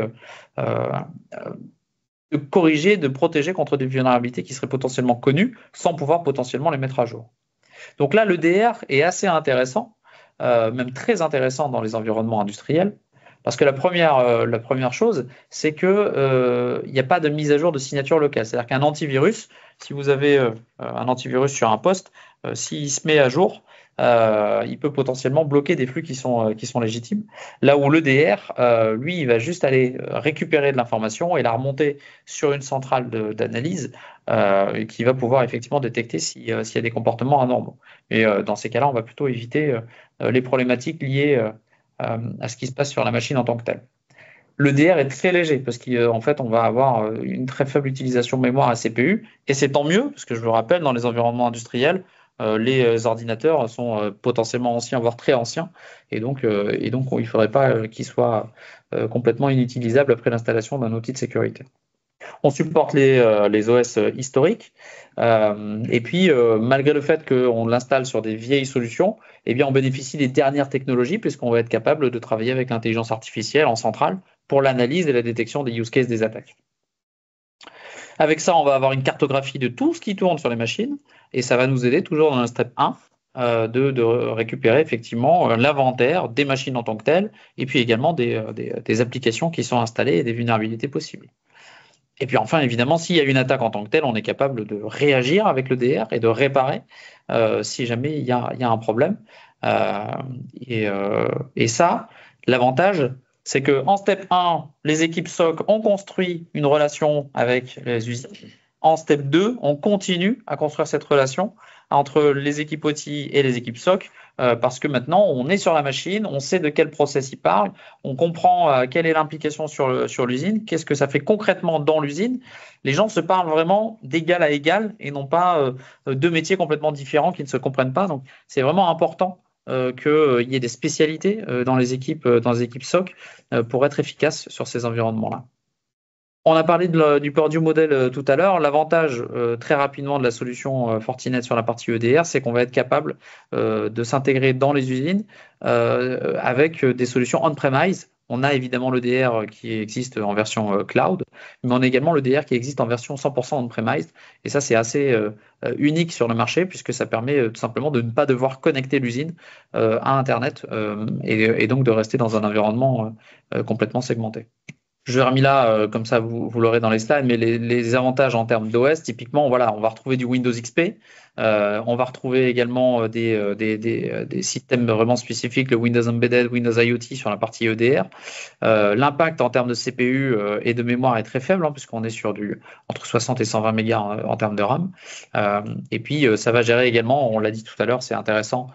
Speaker 4: de corriger, de protéger contre des vulnérabilités qui seraient potentiellement connues sans pouvoir potentiellement les mettre à jour. Donc là, le DR est assez intéressant, même très intéressant dans les environnements industriels, Parce que la première chose, c'est que il n'y a pas de mise à jour de signature locale. C'est-à-dire qu'un antivirus, si vous avez un antivirus sur un poste, s'il se met à jour, il peut potentiellement bloquer des flux qui sont légitimes. Là où l'EDR, lui, il va juste aller récupérer de l'information et la remonter sur une centrale d'analyse qui va pouvoir effectivement détecter s'il y a des comportements anormaux. Et dans ces cas-là, on va plutôt éviter les problématiques liées à ce qui se passe sur la machine en tant que telle. L'EDR est très léger parce qu'en fait, on va avoir une très faible utilisation de mémoire à CPU et c'est tant mieux parce que je le rappelle, dans les environnements industriels, les ordinateurs sont potentiellement anciens, voire très anciens, et donc il ne faudrait pas qu'ils soient complètement inutilisables après l'installation d'un outil de sécurité. On supporte les OS historiques. Et puis, malgré le fait qu'on l'installe sur des vieilles solutions, eh bien, on bénéficie des dernières technologies puisqu'on va être capable de travailler avec l'intelligence artificielle en centrale pour l'analyse et la détection des use cases des attaques. Avec ça, on va avoir une cartographie de tout ce qui tourne sur les machines et ça va nous aider toujours dans le step 1 de récupérer effectivement l'inventaire des machines en tant que telles et puis également des applications qui sont installées et des vulnérabilités possibles. Et puis enfin, évidemment, s'il y a une attaque en tant que telle, on est capable de réagir avec le DR et de réparer si jamais il y a un problème. Et ça, l'avantage, c'est qu'en step 1, les équipes SOC ont construit une relation avec les usines. En step 2, on continue à construire cette relation entre les équipes OT et les équipes SOC parce que maintenant, on est sur la machine, on sait de quel process il parle, on comprend quelle est l'implication sur l'usine, qu'est-ce que ça fait concrètement dans l'usine. Les gens se parlent vraiment d'égal à égal et non pas deux métiers complètement différents qui ne se comprennent pas. Donc, c'est vraiment important qu'il y ait des spécialités dans les équipes SOC pour être efficace sur ces environnements-là. On a parlé du Purdue modèle tout à l'heure. L'avantage très rapidement de la solution Fortinet sur la partie EDR, c'est qu'on va être capable de s'intégrer dans les usines avec des solutions on-premise. On a évidemment l'EDR qui existe en version cloud, mais on a également l'EDR qui existe en version 100% on-premise. Et ça, c'est assez unique sur le marché puisque ça permet tout simplement de ne pas devoir connecter l'usine à Internet et donc de rester dans un environnement complètement segmenté. Je l'ai remis là, comme ça vous l'aurez dans les slides, mais les avantages en termes d'OS, typiquement, voilà, on va retrouver du Windows XP, on va retrouver également des systèmes vraiment spécifiques, le Windows Embedded, Windows IoT sur la partie EDR. L'impact en termes de CPU et de mémoire est très faible, puisqu'on est sur entre 60 et 120 mégas en termes de RAM. Et puis, ça va gérer également, on l'a dit tout à l'heure, c'est intéressant,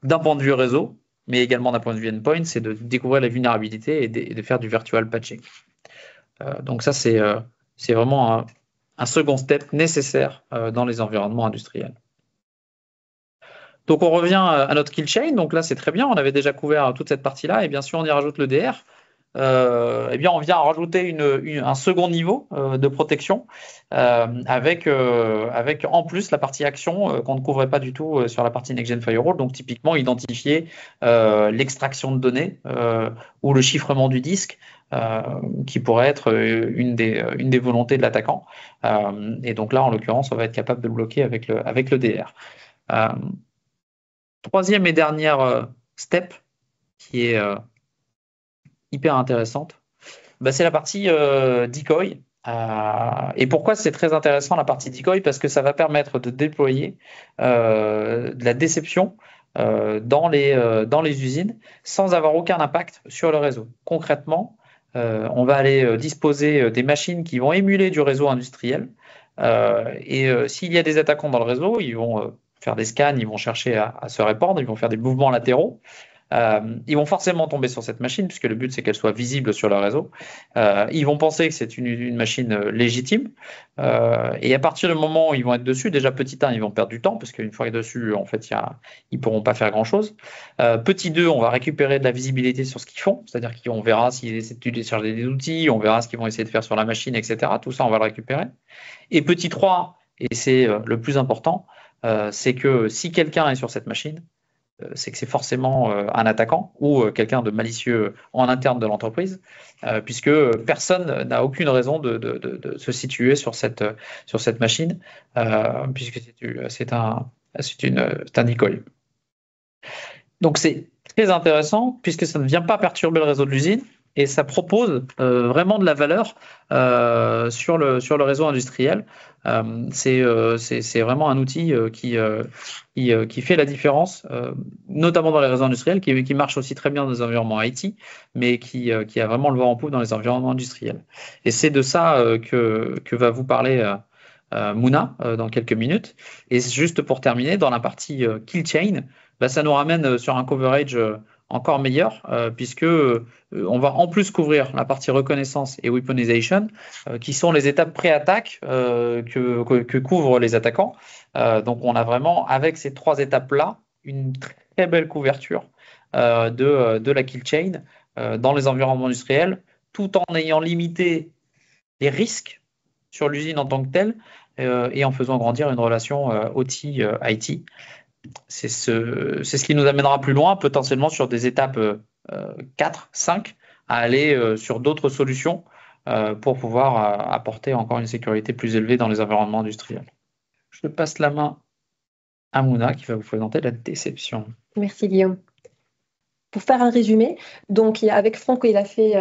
Speaker 4: d'un point de vue réseau, mais également d'un point de vue endpoint, c'est de découvrir les vulnérabilités et de faire du virtual patching. Donc ça, c'est vraiment un second step nécessaire dans les environnements industriels. Donc on revient à notre kill chain. Donc là, c'est très bien. On avait déjà couvert toute cette partie-là. Et bien sûr, on y rajoute le DR. Eh bien, on vient rajouter un second niveau de protection avec en plus la partie action qu'on ne couvrait pas du tout sur la partie Next Gen Firewall. Donc typiquement, identifier l'extraction de données ou le chiffrement du disque qui pourrait être une des volontés de l'attaquant. Et donc là, en l'occurrence, on va être capable de le bloquer avec le DR. Troisième et dernière step qui est hyper intéressante, c'est la partie decoy. Et pourquoi c'est très intéressant la partie decoy? Parce que ça va permettre de déployer de la déception dans les usines sans avoir aucun impact sur le réseau. Concrètement, on va aller disposer des machines qui vont émuler du réseau industriel. Et s'il y a des attaquants dans le réseau, ils vont faire des scans, ils vont chercher à se répandre, ils vont faire des mouvements latéraux. Ils vont forcément tomber sur cette machine puisque le but c'est qu'elle soit visible sur le réseau. Ils vont penser que c'est une machine légitime et à partir du moment où ils vont être dessus, déjà petit 1, ils vont perdre du temps parce qu'une fois dessus, en fait, ils pourront pas faire grand chose. Petit 2, on va récupérer de la visibilité sur ce qu'ils font, c'est-à-dire qu'on verra s'ils essaient de télécharger des outils, on verra ce qu'ils vont essayer de faire sur la machine, etc. Tout ça, on va le récupérer. Et petit 3, et c'est le plus important, c'est que si quelqu'un est sur cette machine, c'est que c'est forcément un attaquant ou quelqu'un de malicieux en interne de l'entreprise, puisque personne n'a aucune raison de se situer sur cette machine, puisque c'est un decoy. Donc c'est très intéressant, puisque ça ne vient pas perturber le réseau de l'usine, et ça propose vraiment de la valeur sur le réseau industriel. C'est vraiment un outil qui fait la différence, notamment dans les réseaux industriels, qui marche aussi très bien dans les environnements IT, mais qui a vraiment le vent en poupe dans les environnements industriels. Et c'est de ça que va vous parler Mouna dans quelques minutes. Et juste pour terminer, dans la partie kill chain, ça nous ramène sur un coverage encore meilleur, puisque on va en plus couvrir la partie reconnaissance et weaponization, qui sont les étapes pré-attaque que couvrent les attaquants. Donc on a vraiment, avec ces 3 étapes-là, une très belle couverture de la kill chain dans les environnements industriels, tout en ayant limité les risques sur l'usine en tant que telle et en faisant grandir une relation OT-IT. C'est ce qui nous amènera plus loin, potentiellement sur des étapes 4, 5, à aller sur d'autres solutions pour pouvoir apporter encore une sécurité plus élevée dans les environnements industriels. Je passe la main à Mouna qui va vous présenter la déception.
Speaker 3: Merci Guillaume. Pour faire un résumé, donc avec Franck, il a fait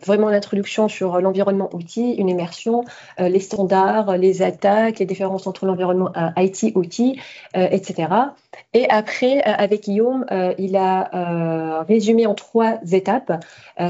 Speaker 3: vraiment l'introduction sur l'environnement outil, une immersion, les standards, les attaques, les différences entre l'environnement IT, outil, etc. Et après, avec Guillaume, il a résumé en 3 étapes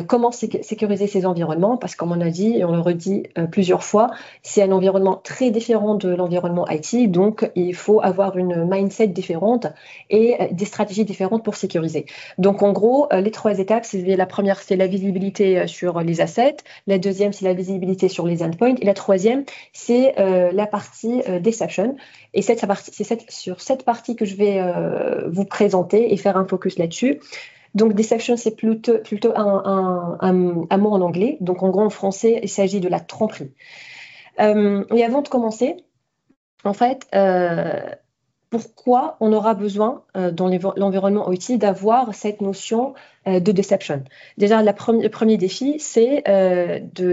Speaker 3: comment sécuriser ces environnements, parce que comme on a dit et on le redit plusieurs fois, c'est un environnement très différent de l'environnement IT, donc il faut avoir une mindset différente et des stratégies différentes pour sécuriser. Donc en gros, les 3 étapes, la première, c'est la visibilité sur les assets. La deuxième, c'est la visibilité sur les endpoints. Et la troisième, c'est la partie deception. Et c'est sur cette partie que je vais vous présenter et faire un focus là-dessus. Donc, deception, c'est plutôt un mot en anglais. Donc, en gros, en français, il s'agit de la tromperie. Et avant de commencer, en fait, pourquoi on aura besoin dans l'environnement OT d'avoir cette notion de deception. Déjà, le premier défi, c'est de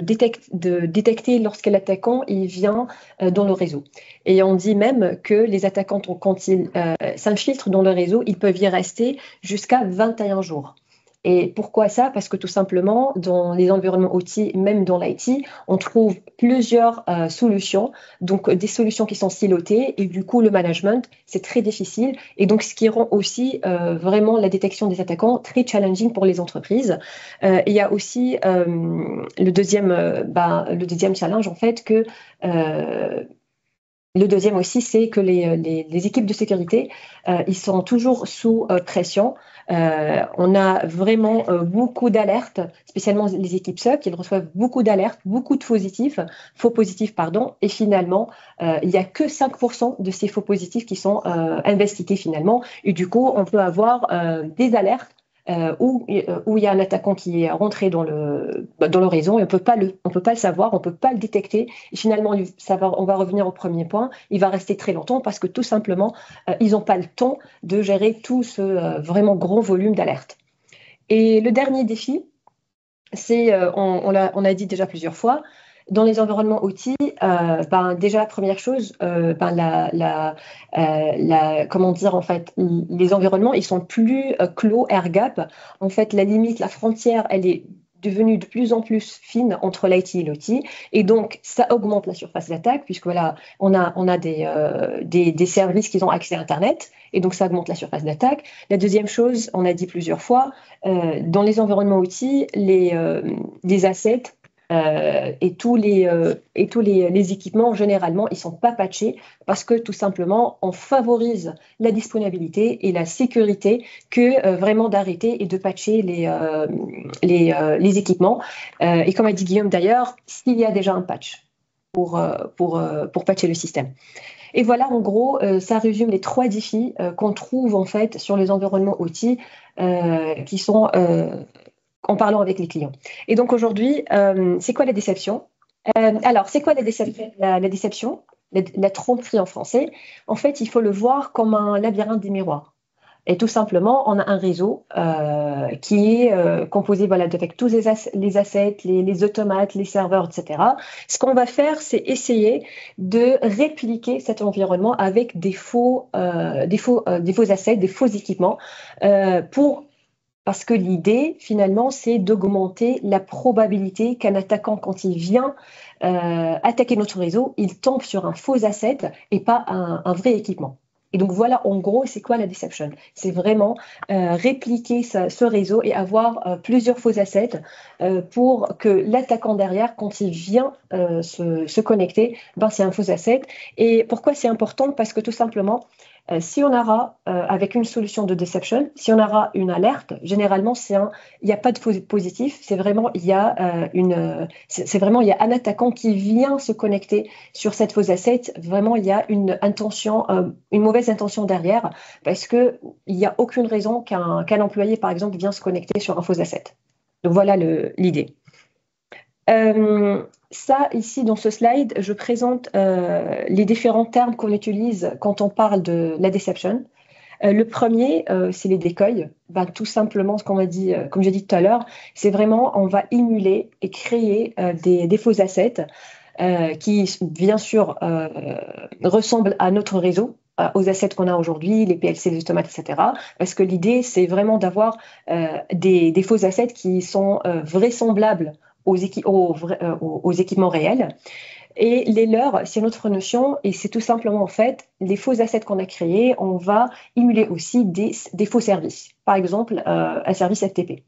Speaker 3: détecter lorsque l'attaquant il vient dans le réseau. Et on dit même que les attaquants, quand ils s'infiltrent dans le réseau, ils peuvent y rester jusqu'à 21 jours. Et pourquoi ça? Parce que tout simplement, dans les environnements OT, même dans l'IT, on trouve plusieurs solutions, donc des solutions qui sont silotées, et du coup, le management, c'est très difficile, et donc ce qui rend aussi vraiment la détection des attaquants très challenging pour les entreprises. Il y a aussi le deuxième challenge, en fait, que... Le deuxième aussi, c'est que les équipes de sécurité, ils sont toujours sous pression. On a vraiment beaucoup d'alertes, spécialement les équipes SOC, ils reçoivent beaucoup d'alertes, beaucoup de faux positifs, et finalement, il n'y a que 5% de ces faux positifs qui sont investigués finalement. Et du coup, on peut avoir des alertes où il y a un attaquant qui est rentré dans le réseau et on peut pas le savoir, on peut pas le détecter. Et finalement, on va revenir au premier point, il va rester très longtemps parce que tout simplement, ils n'ont pas le temps de gérer tout ce vraiment gros volume d'alertes. Et le dernier défi, c'est, on l'a dit déjà plusieurs fois, dans les environnements OT, déjà première chose, comment dire en fait, les environnements ils sont plus clos, air gap. En fait, la limite, la frontière, elle est devenue de plus en plus fine entre l'IT et l'OT, et donc ça augmente la surface d'attaque puisque voilà, on a des services qui ont accès à Internet. Et donc, ça augmente la surface d'attaque. La deuxième chose, on a dit plusieurs fois, dans les environnements OT, les assets et tous les équipements, généralement, ils ne sont pas patchés parce que tout simplement, on favorise la disponibilité et la sécurité que vraiment d'arrêter et de patcher les équipements. Et comme a dit Guillaume d'ailleurs, s'il y a déjà un patch pour patcher le système. Et voilà, en gros, ça résume les 3 défis qu'on trouve en fait sur les environnements OT qui sont en parlant avec les clients. Et donc aujourd'hui, c'est quoi la déception? Alors, c'est quoi la déception? La tromperie en français. En fait, il faut le voir comme un labyrinthe des miroirs. Et tout simplement, on a un réseau qui est composé avec tous les assets, les automates, les serveurs, etc. Ce qu'on va faire, c'est essayer de répliquer cet environnement avec des faux assets, des faux équipements pour Parce que l'idée, finalement, c'est d'augmenter la probabilité qu'un attaquant, quand il vient attaquer notre réseau, il tombe sur un faux asset et pas un vrai équipement. Et donc voilà, en gros, c'est quoi la deception? C'est vraiment répliquer ce réseau et avoir plusieurs faux assets pour que l'attaquant derrière, quand il vient se connecter, ben, c'est un faux asset. Et pourquoi c'est important? Parce que tout simplement, si on aura, avec une solution de deception, si on aura une alerte, généralement, il n'y a pas de faux positif, c'est vraiment, il y a c'est vraiment, il y a un attaquant qui vient se connecter sur cette fausse asset. Vraiment, il y a une intention, une mauvaise intention derrière, parce qu'il n'y a aucune raison qu'un employé, par exemple, vienne se connecter sur un faux asset. Donc voilà l'idée. Ça, ici, dans ce slide, je présente les différents termes qu'on utilise quand on parle de la deception. Le premier, c'est les decoys. Ben, tout simplement, ce qu'on a dit, comme j'ai dit tout à l'heure, c'est vraiment, on va émuler et créer des faux assets qui, bien sûr, ressemblent à notre réseau, aux assets qu'on a aujourd'hui, les PLC, les automates, etc. Parce que l'idée, c'est vraiment d'avoir des faux assets qui sont vraisemblables aux équipements réels. Et les leurs, c'est une autre notion, et c'est tout simplement, en fait, les faux assets qu'on a créés, on va émuler aussi des faux services. Par exemple, un service FTP.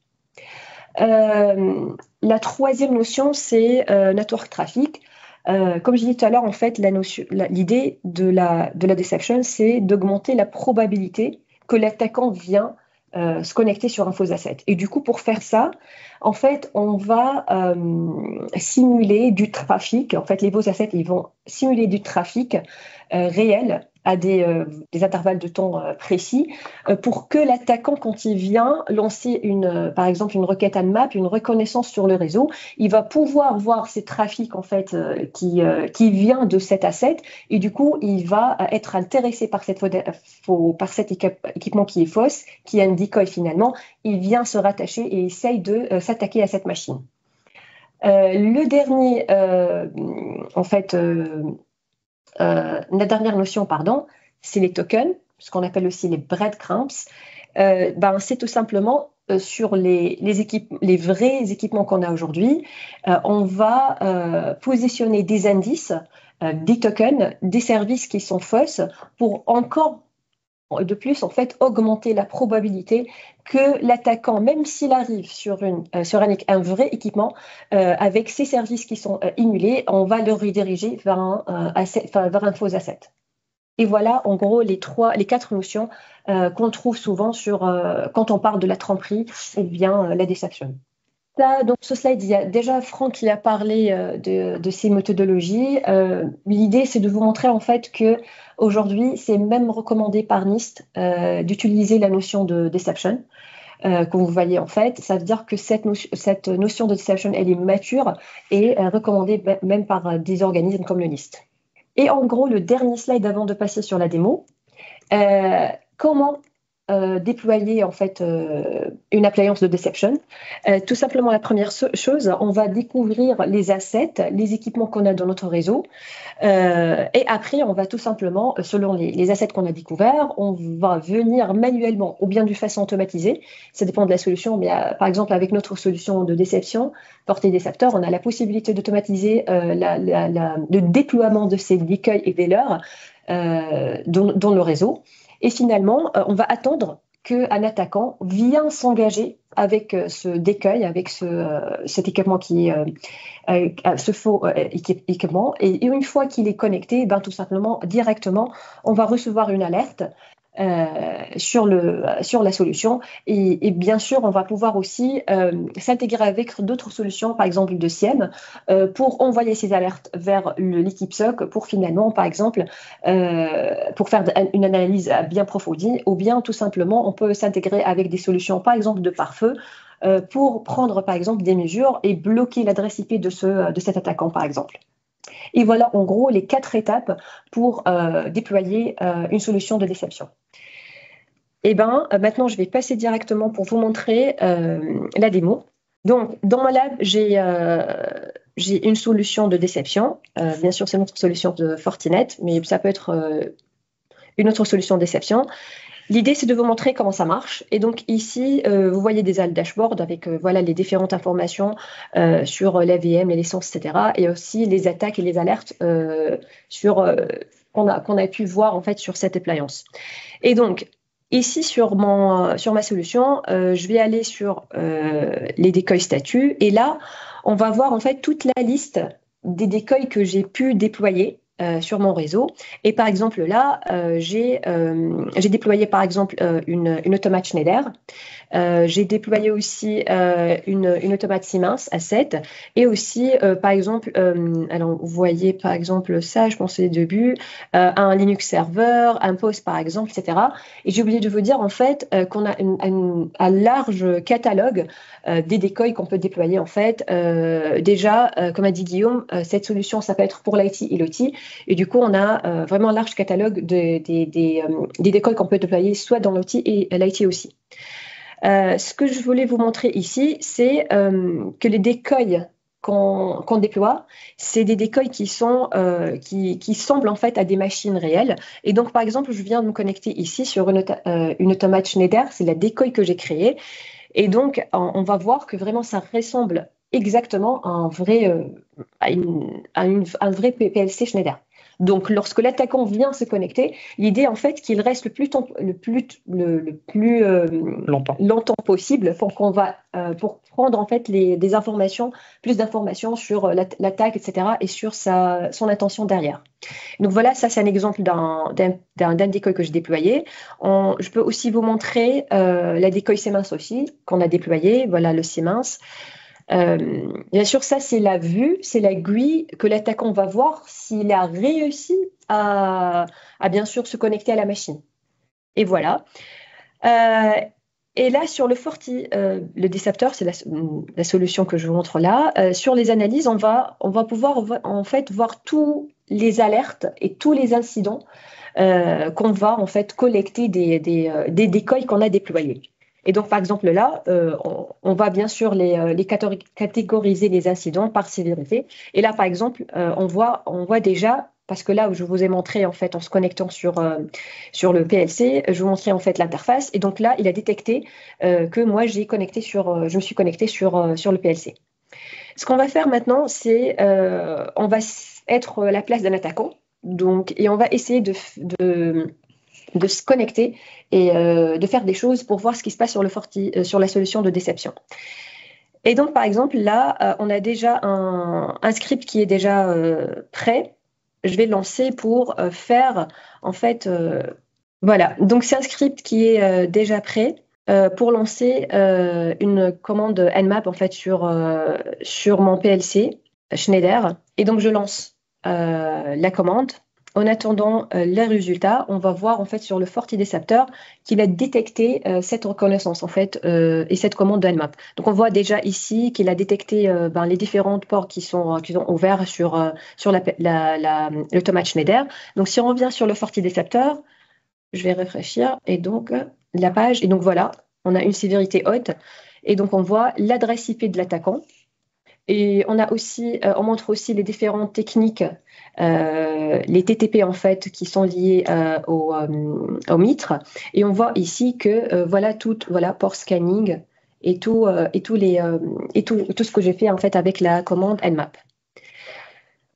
Speaker 3: La troisième notion, c'est network traffic. Comme je disais tout à l'heure, en fait, l'idée de la deception, c'est d'augmenter la probabilité que l'attaquant vient se connecter sur un faux asset. Et du coup, pour faire ça, en fait, on va simuler du trafic. En fait, les faux assets, ils vont simuler du trafic réel à des intervalles de temps précis pour que l'attaquant, quand il vient lancer par exemple une requête Nmap, une reconnaissance sur le réseau, il va pouvoir voir ces trafics en fait qui vient de cet asset et du coup il va être intéressé par cet équipement qui est fausse, qui est un decoy finalement. Il vient se rattacher et essaye de s'attaquer à cette machine. Le dernier, la dernière notion, c'est les tokens, ce qu'on appelle aussi les breadcrumbs. C'est tout simplement sur les vrais équipements qu'on a aujourd'hui, on va positionner des indices, des tokens, des services qui sont fausses pour encore de plus, en fait, augmenter la probabilité que l'attaquant, même s'il arrive sur un vrai équipement, avec ces services qui sont émulés, on va le rediriger vers un faux asset. Et voilà, en gros, les 4 notions qu'on trouve souvent quand on parle de la tromperie ou bien la deception. Là, dans ce slide, il y a déjà Franck qui a parlé de ces méthodologies. L'idée, c'est de vous montrer en fait que aujourd'hui, c'est même recommandé par NIST d'utiliser la notion de deception. Comme vous voyez en fait, ça veut dire que cette notion de deception, elle est mature et recommandée même par des organismes comme le NIST. Et en gros, le dernier slide avant de passer sur la démo, comment déployer en fait une appliance de deception. Tout simplement, la première chose, on va découvrir les assets, les équipements qu'on a dans notre réseau, et après, on va tout simplement, selon les assets qu'on a découverts, on va venir manuellement ou bien de façon automatisée. Ça dépend de la solution, mais par exemple, avec notre solution de déception, Portail Deceptor, on a la possibilité d'automatiser le déploiement de ces decoys et des leurs dans le réseau. Et finalement, on va attendre qu'un attaquant vienne s'engager avec ce decoy, avec cet équipement ce faux équipement. Et une fois qu'il est connecté, tout simplement, directement, on va recevoir une alerte sur la solution. Et bien sûr, on va pouvoir aussi s'intégrer avec d'autres solutions, par exemple de SIEM, pour envoyer ces alertes vers l'équipe SOC pour finalement, par exemple, pour faire une analyse bien approfondie, ou bien tout simplement, on peut s'intégrer avec des solutions, par exemple, de pare-feu, pour prendre, par exemple, des mesures et bloquer l'adresse IP de cet attaquant, par exemple. Et voilà, en gros, les 4 étapes pour déployer une solution de déception. Et maintenant, je vais passer directement pour vous montrer la démo. Donc, dans ma lab, j'ai une solution de déception. Bien sûr, c'est notre solution de Fortinet, mais ça peut être une autre solution de déception. L'idée, c'est de vous montrer comment ça marche. Et donc ici, vous voyez des dashboards avec voilà, les différentes informations sur la VM, les licences, etc. Et aussi les attaques et les alertes qu'on a pu voir en fait sur cette appliance. Et donc, ici, sur ma solution, je vais aller sur les décoils statuts. Et là, on va voir en fait toute la liste des décoils que j'ai pu déployer sur mon réseau. Et par exemple, là, j'ai déployé par exemple une automate Schneider. J'ai déployé aussi une automate Siemens à 7 et aussi, par exemple, alors vous voyez par exemple ça, je pensais au début, un Linux server, un POS par exemple, etc. Et j'ai oublié de vous dire en fait qu'on a un large catalogue des décoils qu'on peut déployer en fait. Déjà, comme a dit Guillaume, cette solution, ça peut être pour l'IT et l'OT. Et du coup, on a vraiment un large catalogue des décoils qu'on peut déployer soit dans l'OT et l'IT aussi. Ce que je voulais vous montrer ici, c'est que les décoils qu'on déploie, c'est des décoils qui semblent en fait à des machines réelles. Et donc, par exemple, je viens de me connecter ici sur une automate Schneider, c'est la décoil que j'ai créée. Et donc, on va voir que vraiment, ça ressemble exactement à un vrai PLC Schneider. Donc, lorsque l'attaquant vient se connecter, l'idée, en fait, qu'il reste le plus longtemps possible pour prendre, en fait, des informations, plus d'informations sur l'attaque, etc., et sur son intention derrière. Donc, voilà, ça, c'est un exemple d'un décoil que j'ai déployé. Je peux aussi vous montrer la décoil Siemens aussi, qu'on a déployé. Voilà, le Siemens. Bien sûr, ça, c'est la vue, c'est la GUI que l'attaquant va voir s'il a réussi à bien sûr se connecter à la machine. Et voilà. Et là, sur le Forti, le Deceptor, c'est la solution que je vous montre là. Sur les analyses, on va pouvoir en fait voir tous les alertes et tous les incidents qu'on va en fait collecter des décoils qu'on a déployés. Et donc, par exemple, là, on va bien sûr les catégoriser les incidents par sévérité. Et là, par exemple, on voit déjà, parce que là, je vous ai montré, en fait, en se connectant sur le PLC, je vous montrais, en fait, l'interface. Et donc là, il a détecté que moi, je me suis connectée sur le PLC. Ce qu'on va faire maintenant, c'est on va être à la place d'un attaquant. Donc, et on va essayer de se connecter et de faire des choses pour voir ce qui se passe sur la solution de déception. Et donc, par exemple, là, on a déjà un script qui est déjà prêt. Je vais le lancer pour faire, en fait, voilà. Donc, c'est un script qui est déjà prêt pour lancer une commande Nmap, en fait, sur mon PLC Schneider. Et donc, je lance la commande. En attendant les résultats, on va voir en fait sur le FortiDeceptor qu'il a détecté cette reconnaissance en fait et cette commande de Nmap. Donc on voit déjà ici qu'il a détecté les différents ports qui sont ouverts sur l'automate Schneider. Donc si on revient sur le FortiDeceptor, je vais réfléchir et donc la page et donc voilà, on a une sévérité haute et donc on voit l'adresse IP de l'attaquant. Et on montre aussi les différentes techniques, les TTP en fait, qui sont liées au mitre. Et on voit ici que port scanning et tout ce que j'ai fait en fait avec la commande Nmap.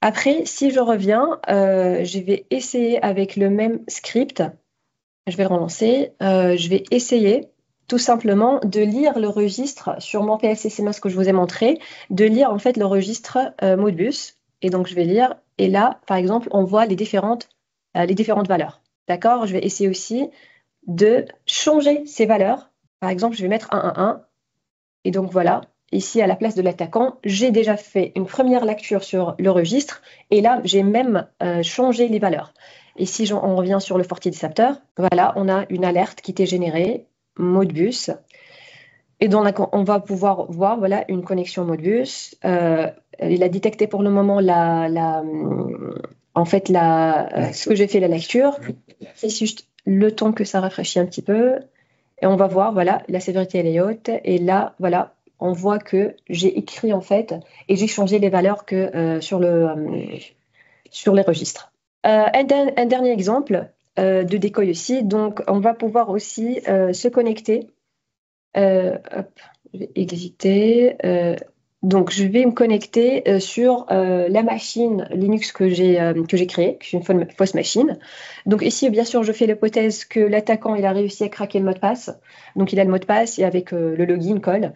Speaker 3: Après, si je reviens, je vais essayer avec le même script. Je vais le relancer. Je vais essayer tout simplement de lire le registre sur mon PLC Siemens que je vous ai montré, de lire en fait le registre Modbus. Et donc, je vais lire. Et là, par exemple, on voit les différentes valeurs. D'accord? Je vais essayer aussi de changer ces valeurs. Par exemple, je vais mettre 111. Et donc, voilà. Ici, à la place de l'attaquant, j'ai déjà fait une première lecture sur le registre. Et là, j'ai même changé les valeurs. Et si on revient sur le FortiDeceptor, voilà, on a une alerte qui était générée, Modbus. Et donc, on va pouvoir voir voilà, une connexion Modbus. Il a détecté pour le moment ce que j'ai fait la lecture. C'est juste le temps que ça rafraîchit un petit peu. Et on va voir, voilà, la sévérité elle est haute. Et là, voilà, on voit que j'ai écrit en fait et j'ai changé les valeurs que sur les registres. Un dernier exemple, de decoy aussi. Donc, on va pouvoir aussi se connecter. Hop, je vais exiter. Donc, je vais me connecter sur la machine Linux que j'ai créée, qui est une fausse machine. Donc ici, bien sûr, je fais l'hypothèse que l'attaquant il a réussi à craquer le mot de passe. Donc, il a le mot de passe et avec le login colle.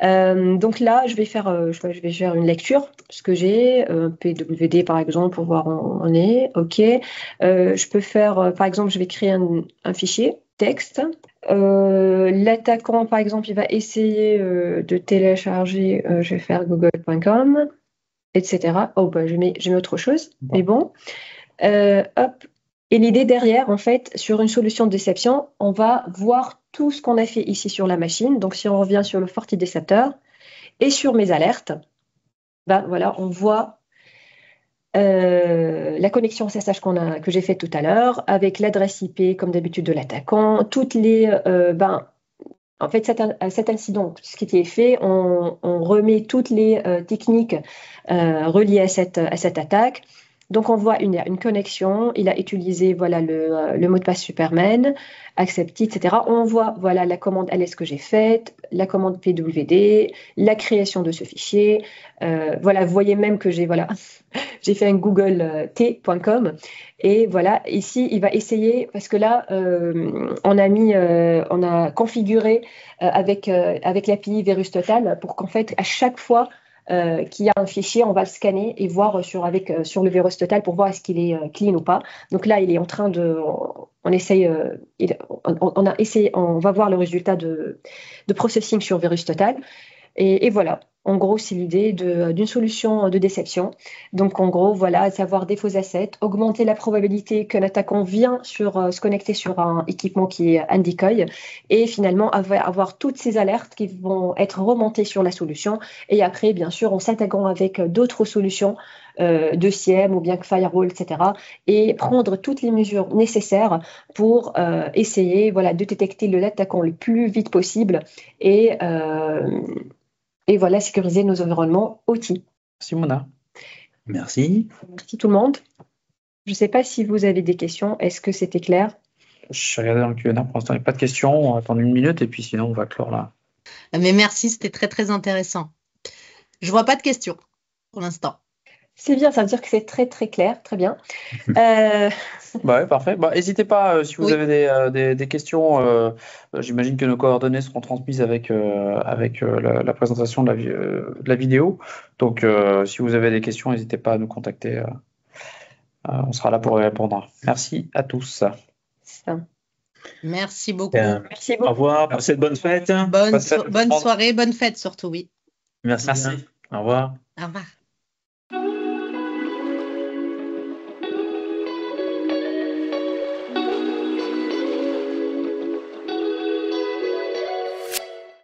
Speaker 3: Donc là, je vais faire une lecture, ce que j'ai, PWD par exemple, pour voir où on est. OK. Je peux faire, par exemple, je vais créer un fichier texte. L'attaquant, par exemple, il va essayer de télécharger, je vais faire google.com, etc. Oh, bah, je mets autre chose, mais bon. Hop. Et l'idée derrière, en fait, sur une solution de déception, on va voir tout ce qu'on a fait ici sur la machine. Donc, si on revient sur le FortiDeceptor et sur mes alertes, ben, voilà, on voit la connexion SSH que j'ai faite tout à l'heure, avec l'adresse IP, comme d'habitude, de l'attaquant, toutes les... en fait, cet incident, ce qui était fait, on remet toutes les techniques reliées à cette attaque. Donc, on voit une connexion. Il a utilisé voilà, le mot de passe Superman, accepté, etc. On voit voilà, la commande ls que j'ai faite, la commande pwd, la création de ce fichier. Voilà, vous voyez même que j'ai fait un google t.com. Et voilà, ici, il va essayer, parce que là, on a configuré avec l'API VirusTotal pour qu'en fait, à chaque fois qu'il y a un fichier, on va le scanner et voir sur le VirusTotal pour voir est-ce qu'il est clean ou pas. Donc là, il est en train de... On essaye... on va voir le résultat de processing sur VirusTotal. Et voilà, en gros, c'est l'idée d'une solution de déception. Donc, en gros, voilà, savoir des faux assets, augmenter la probabilité qu'un attaquant vient se connecter sur un équipement qui est un decoy et finalement avoir toutes ces alertes qui vont être remontées sur la solution. Et après, bien sûr, on s'intègre avec d'autres solutions de SIEM ou bien que Firewall, etc. et prendre toutes les mesures nécessaires pour essayer de détecter l'attaquant le plus vite possible et voilà, sécuriser nos environnements OT.
Speaker 4: Merci, Mona.
Speaker 2: Merci.
Speaker 3: Merci tout le monde. Je ne sais pas si vous avez des questions. Est-ce que c'était clair?
Speaker 4: Je regardais dans le Q&A. Pour l'instant, il n'y a pas de questions. On va attendre une minute et puis sinon, on va clore là.
Speaker 1: Mais merci, c'était très, très intéressant. Je vois pas de questions pour l'instant.
Speaker 3: C'est bien, ça veut dire que c'est très, très clair. Très bien.
Speaker 4: Ouais, parfait. N'hésitez pas si vous avez des questions. J'imagine que nos coordonnées seront transmises avec la présentation de la vidéo. Donc, si vous avez des questions, n'hésitez pas à nous contacter. On sera là pour y répondre. Merci à tous.
Speaker 1: Merci beaucoup.
Speaker 3: Merci beaucoup.
Speaker 2: Au revoir. Passez de bonnes fêtes.
Speaker 1: Bonne soirée, bonne fête surtout, oui.
Speaker 2: Merci. Au revoir.
Speaker 1: Au revoir.